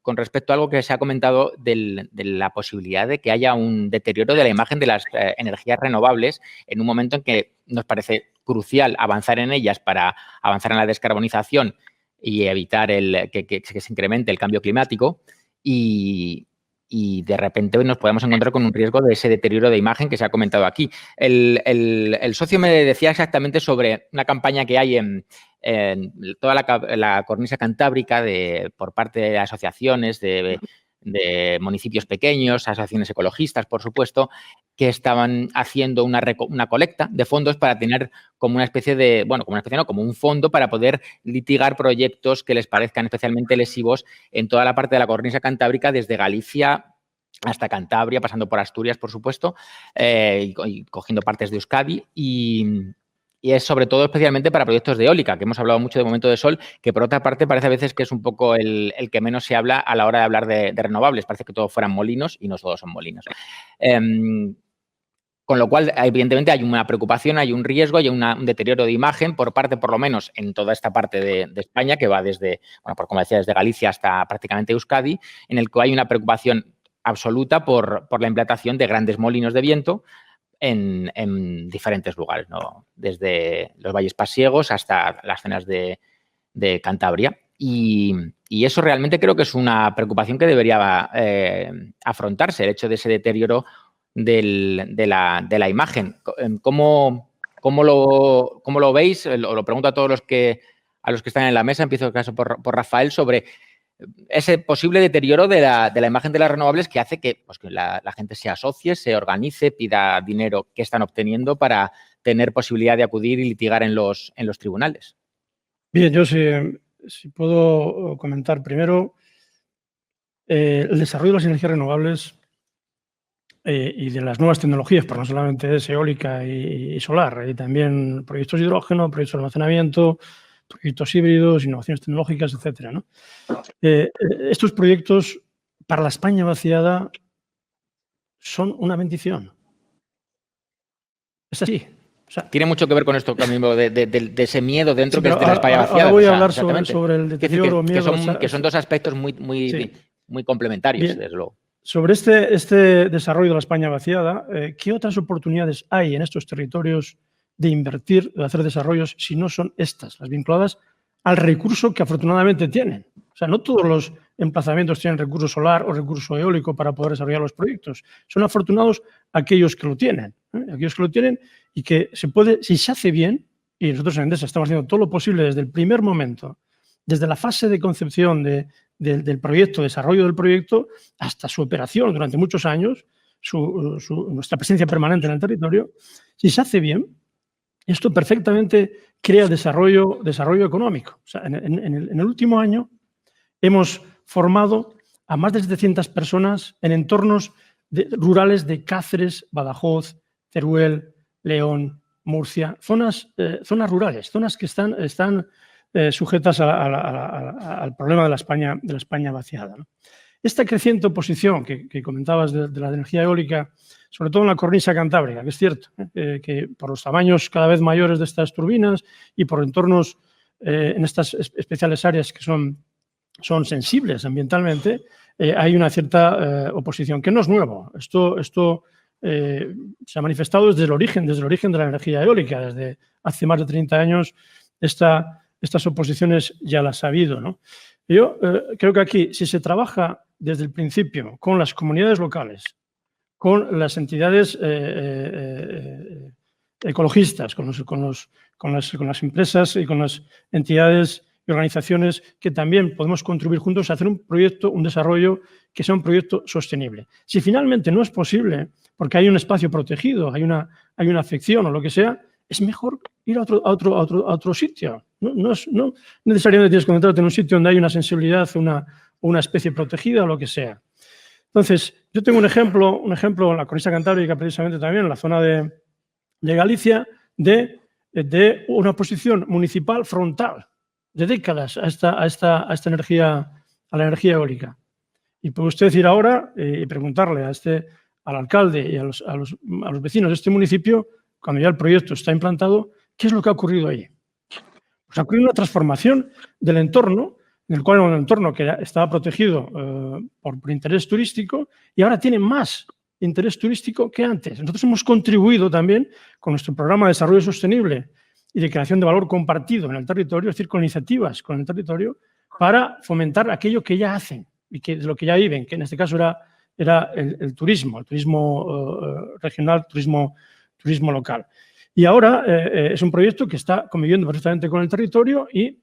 con respecto a algo que se ha comentado de la posibilidad de que haya un deterioro de la imagen de las energías renovables en un momento en que nos parece crucial avanzar en ellas para avanzar en la descarbonización y evitar que se incremente el cambio climático. Y y de repente nos podemos encontrar con un riesgo de ese deterioro de imagen que se ha comentado aquí. El socio me decía exactamente sobre una campaña que hay en toda la cornisa cantábrica por parte de asociaciones de municipios pequeños, asociaciones ecologistas, por supuesto, que estaban haciendo una colecta de fondos para tener como una especie de, bueno, como una especie no, como un fondo para poder litigar proyectos que les parezcan especialmente lesivos en toda la parte de la cornisa cantábrica, desde Galicia hasta Cantabria, pasando por Asturias, por supuesto, y cogiendo partes de Euskadi, y es sobre todo especialmente para proyectos de eólica, que hemos hablado mucho de momento de sol, que por otra parte parece a veces que es un poco el que menos se habla a la hora de hablar de renovables. Parece que todos fueran molinos y no todos son molinos. Con lo cual, evidentemente, hay una preocupación, hay un riesgo, hay un deterioro de imagen por parte, por lo menos, en toda esta parte de España, que va desde, bueno, como decía, desde Galicia hasta prácticamente Euskadi, en el que hay una preocupación absoluta por la implantación de grandes molinos de viento en diferentes lugares, ¿no? Desde los valles pasiegos hasta las zonas de Cantabria. Y eso realmente creo que es una preocupación que debería afrontarse, el hecho de ese deterioro de la imagen. ¿Cómo lo veis? Lo pregunto a todos los que están en la mesa. Empiezo el caso por Rafael, sobre ese posible deterioro de la imagen de las renovables que hace que la gente se asocie, se organice, pida dinero que están obteniendo para tener posibilidad de acudir y litigar en los tribunales. Bien, yo si puedo comentar primero el desarrollo de las energías renovables y de las nuevas tecnologías, pero no solamente es eólica y solar, y también proyectos de hidrógeno, proyectos de almacenamiento, proyectos híbridos, innovaciones tecnológicas, etcétera, ¿no? Estos proyectos para la España vaciada son una bendición. Es así. O sea, tiene mucho que ver con esto mismo de ese miedo dentro, sí, que es de la España vaciada. Ahora voy a hablar sobre el deterioro, miedo. Que son dos aspectos muy complementarios, bien, desde luego. Sobre este desarrollo de la España vaciada, ¿qué otras oportunidades hay en estos territorios de invertir, de hacer desarrollos, si no son estas, las vinculadas al recurso que afortunadamente tienen? O sea, no todos los emplazamientos tienen recurso solar o recurso eólico para poder desarrollar los proyectos. Son afortunados aquellos que lo tienen, aquellos que lo tienen y que se puede, si se hace bien, y nosotros en Endesa estamos haciendo todo lo posible desde el primer momento, desde la fase de concepción del proyecto, desarrollo del proyecto, hasta su operación durante muchos años, nuestra presencia permanente en el territorio, si se hace bien, esto perfectamente crea desarrollo económico. O sea, en el último año hemos formado a más de 700 personas en entornos rurales de Cáceres, Badajoz, Teruel, León, Murcia, zonas rurales, zonas que están sujetas al problema de la España vaciada, ¿no? Esta creciente oposición que comentabas de la energía eólica, sobre todo en la cornisa cantábrica, que es cierto, que por los tamaños cada vez mayores de estas turbinas y por entornos en estas especiales áreas que son sensibles ambientalmente, hay una cierta oposición, que no es nuevo. Esto se ha manifestado desde el origen de la energía eólica. Desde hace más de 30 años estas oposiciones ya las ha habido, ¿no? Yo creo que aquí, si se trabaja desde el principio con las comunidades locales, con las entidades ecologistas, con las empresas y con las entidades y organizaciones que también podemos contribuir juntos a hacer un proyecto, un desarrollo que sea un proyecto sostenible. Si finalmente no es posible, porque hay un espacio protegido, hay una afección o lo que sea, es mejor ir a otro sitio. No necesariamente tienes que encontrarte en un sitio donde hay una sensibilidad, una especie protegida o lo que sea. Entonces, yo tengo un ejemplo en la cornisa cantábrica, precisamente también en la zona de Galicia, de una posición municipal frontal de décadas a esta energía, a la energía eólica. Y puede usted ir ahora y preguntarle al alcalde y a los vecinos de este municipio, cuando ya el proyecto está implantado, ¿qué es lo que ha ocurrido ahí? Pues ha ocurrido una transformación del entorno, en el cual era un entorno que estaba protegido por interés turístico y ahora tiene más interés turístico que antes. Nosotros hemos contribuido también con nuestro programa de desarrollo sostenible y de creación de valor compartido en el territorio, es decir, con iniciativas con el territorio, para fomentar aquello que ya hacen y de lo que ya viven, que en este caso era era el turismo regional, turismo local. Y ahora es un proyecto que está conviviendo perfectamente con el territorio y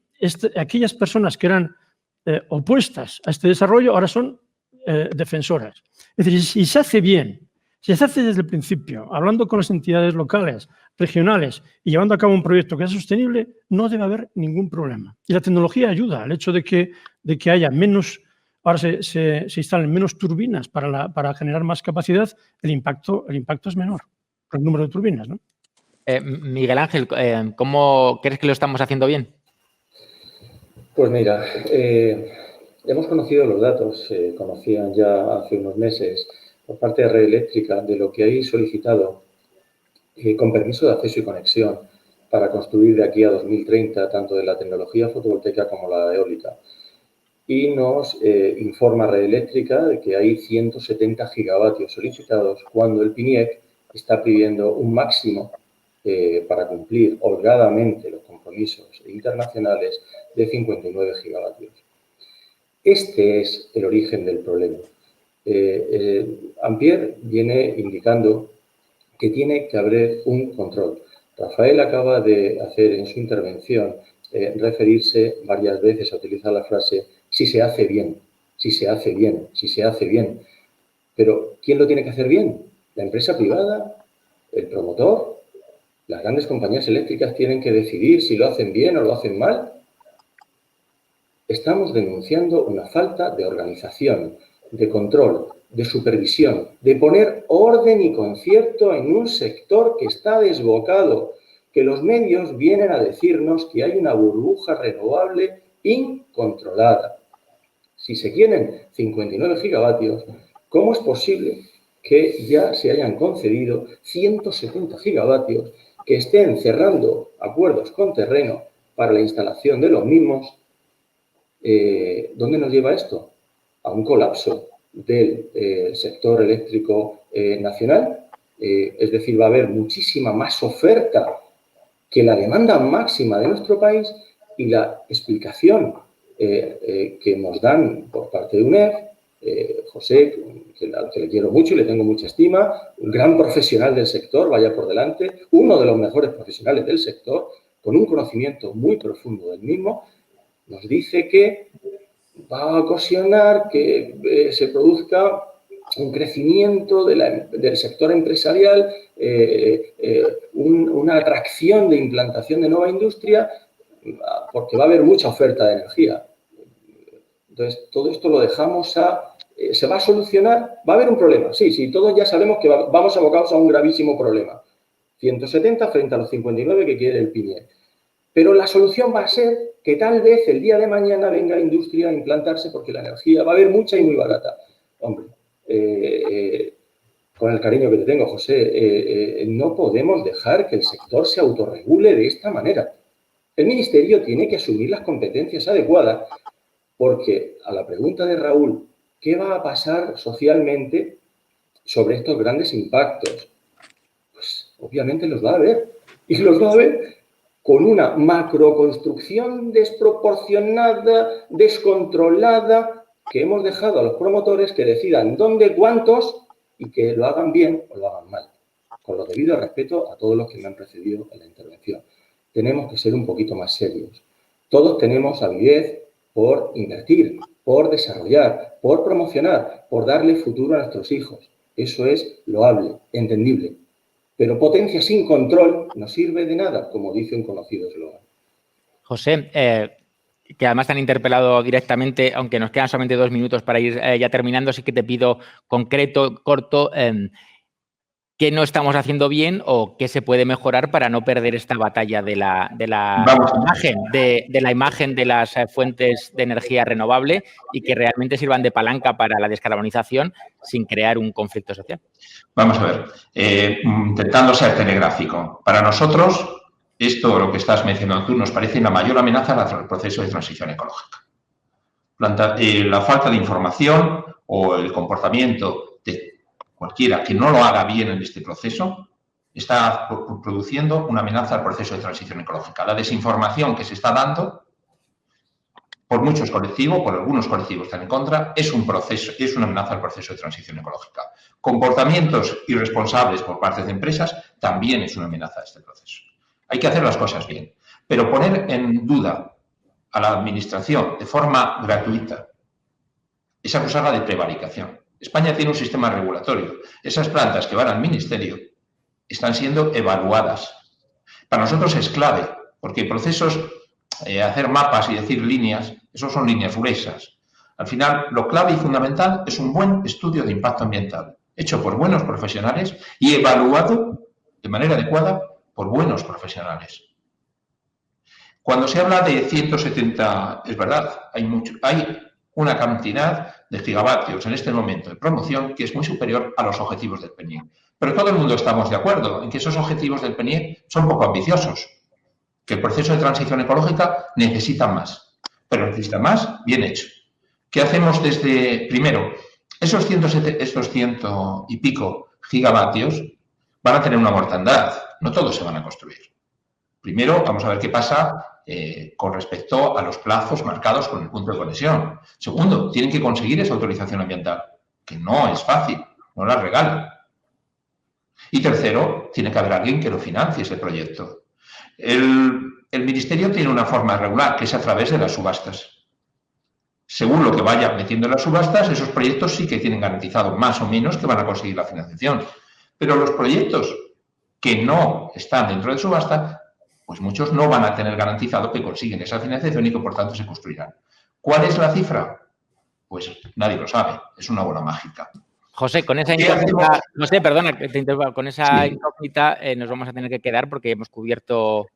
aquellas personas que eran opuestas a este desarrollo ahora son defensoras. Es decir, si se hace bien, si se hace desde el principio, hablando con las entidades locales, regionales y llevando a cabo un proyecto que sea sostenible, no debe haber ningún problema. Y la tecnología ayuda al hecho de que haya menos, ahora se instalen menos turbinas para generar más capacidad, el impacto es menor por el número de turbinas, ¿no? Miguel Ángel, ¿cómo crees que lo estamos haciendo bien? Pues mira, hemos conocido los datos, conocían ya hace unos meses por parte de Red Eléctrica de lo que hay solicitado con permiso de acceso y conexión para construir de aquí a 2030 tanto de la tecnología fotovoltaica como la eólica. Y nos informa Red Eléctrica de que hay 170 gigavatios solicitados cuando el PNIEC está pidiendo un máximo para cumplir holgadamente los compromisos internacionales de 59 gigavatios. Este es el origen del problema. Ampere viene indicando que tiene que haber un control. Rafael acaba de hacer en su intervención referirse varias veces a utilizar la frase si se hace bien, si se hace bien, si se hace bien. Pero ¿quién lo tiene que hacer bien? ¿La empresa privada? ¿El promotor? ¿Las grandes compañías eléctricas tienen que decidir si lo hacen bien o lo hacen mal? Estamos denunciando una falta de organización, de control, de supervisión, de poner orden y concierto en un sector que está desbocado, que los medios vienen a decirnos que hay una burbuja renovable incontrolada. Si se quieren 59 gigavatios, ¿cómo es posible que ya se hayan concedido 170 gigavatios que estén cerrando acuerdos con terreno para la instalación de los mismos? ¿Dónde nos lleva esto? A un colapso del sector eléctrico nacional. Es decir, va a haber muchísima más oferta que la demanda máxima de nuestro país y la explicación que nos dan por parte de UNEF, José, al que le quiero mucho y le tengo mucha estima, un gran profesional del sector, vaya por delante, uno de los mejores profesionales del sector, con un conocimiento muy profundo del mismo, nos dice que va a ocasionar que se produzca un crecimiento del sector empresarial, una atracción de implantación de nueva industria, porque va a haber mucha oferta de energía. Entonces, todo esto lo dejamos ¿se va a solucionar? ¿Va a haber un problema? Sí, todos ya sabemos que vamos abocados a un gravísimo problema. 170 frente a los 59 que quiere el PNIEC. Pero la solución va a ser que tal vez el día de mañana venga la industria a implantarse porque la energía va a haber mucha y muy barata. Hombre, con el cariño que te tengo, José, no podemos dejar que el sector se autorregule de esta manera. El Ministerio tiene que asumir las competencias adecuadas porque a la pregunta de Raúl, ¿qué va a pasar socialmente sobre estos grandes impactos? Pues obviamente los va a haber. Y los va a haber con una macroconstrucción desproporcionada, descontrolada, que hemos dejado a los promotores que decidan dónde, cuántos y que lo hagan bien o lo hagan mal. Con lo debido respeto a todos los que me han precedido en la intervención. Tenemos que ser un poquito más serios. Todos tenemos avidez por invertir, por desarrollar, por promocionar, por darle futuro a nuestros hijos. Eso es loable, entendible. Pero potencia sin control no sirve de nada, como dice un conocido eslogan. José, que además te han interpelado directamente, aunque nos quedan solamente 2 minutos para ir ya terminando, sí que te pido concreto, corto, qué no estamos haciendo bien o qué se puede mejorar para no perder esta batalla de la imagen de las fuentes de energía renovable y que realmente sirvan de palanca para la descarbonización sin crear un conflicto social. Vamos a ver, intentando ser telegráfico. Para nosotros, esto, lo que estás mencionando tú, nos parece una mayor amenaza al proceso de transición ecológica. La falta de información o el comportamiento de cualquiera que no lo haga bien en este proceso está produciendo una amenaza al proceso de transición ecológica. La desinformación que se está dando por muchos colectivos, por algunos colectivos están en contra, es un proceso, es una amenaza al proceso de transición ecológica. Comportamientos irresponsables por parte de empresas también es una amenaza a este proceso. Hay que hacer las cosas bien, pero poner en duda a la administración de forma gratuita es acusarla de prevaricación. España tiene un sistema regulatorio. Esas plantas que van al ministerio están siendo evaluadas. Para nosotros es clave, porque procesos, hacer mapas y decir líneas, esos son líneas gruesas. Al final, lo clave y fundamental es un buen estudio de impacto ambiental, hecho por buenos profesionales y evaluado de manera adecuada por buenos profesionales. Cuando se habla de 170, es verdad, hay una cantidad de gigavatios en este momento de promoción que es muy superior a los objetivos del PNIEC. Pero todo el mundo estamos de acuerdo en que esos objetivos del PNIEC son poco ambiciosos, que el proceso de transición ecológica necesita más, pero necesita más bien hecho. ¿Qué hacemos desde, primero, estos 100 y pico gigavatios van a tener una mortandad, no todos se van a construir. Primero, vamos a ver qué pasa con respecto a los plazos marcados con el punto de conexión. Segundo, tienen que conseguir esa autorización ambiental, que no es fácil, no la regalan. Y tercero, tiene que haber alguien que lo financie ese proyecto. El Ministerio tiene una forma regular, que es a través de las subastas. Según lo que vaya metiendo en las subastas, esos proyectos sí que tienen garantizado más o menos que van a conseguir la financiación. Pero los proyectos que no están dentro de subasta, pues muchos no van a tener garantizado que consiguen esa financiación y que por tanto se construirán. ¿Cuál es la cifra? Pues nadie lo sabe, es una bola mágica. José, con esa incógnita, José, perdona que te interrumpa, con esa incógnita nos vamos a tener que quedar porque hemos cubierto...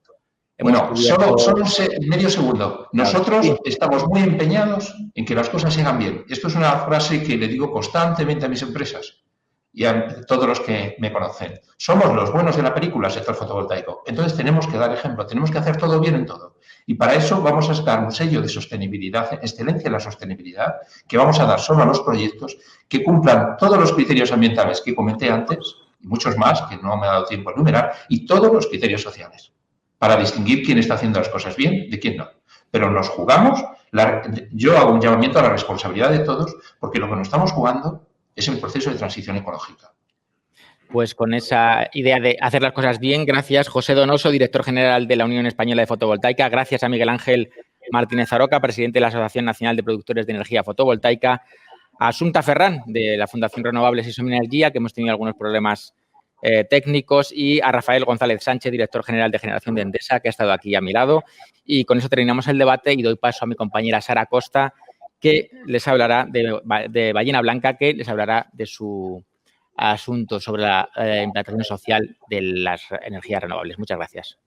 Solo medio segundo. Nosotros estamos muy empeñados en que las cosas se hagan bien. Esto es una frase que le digo constantemente a mis empresas y a todos los que me conocen. Somos los buenos de la película, sector fotovoltaico. Entonces tenemos que dar ejemplo, tenemos que hacer todo bien en todo. Y para eso vamos a sacar un sello de sostenibilidad, excelencia en la sostenibilidad, que vamos a dar solo a los proyectos que cumplan todos los criterios ambientales que comenté antes, y muchos más que no me ha dado tiempo a enumerar, y todos los criterios sociales, para distinguir quién está haciendo las cosas bien de quién no. Pero nos jugamos, yo hago un llamamiento a la responsabilidad de todos, porque lo que nos estamos jugando es el proceso de transición ecológica. Pues con esa idea de hacer las cosas bien, gracias José Donoso, director general de la Unión Española de Fotovoltaica, gracias a Miguel Ángel Martínez Aroca, presidente de la Asociación Nacional de Productores de Energía Fotovoltaica, a Asunta Ferrán, de la Fundación Renovables y Sominenergía, que hemos tenido algunos problemas técnicos, y a Rafael González Sánchez, director general de Generación de Endesa, que ha estado aquí a mi lado. Y con eso terminamos el debate y doy paso a mi compañera Sara Costa, que les hablará de Ballena Blanca, que les hablará de su asunto sobre la implantación social de las energías renovables. Muchas gracias.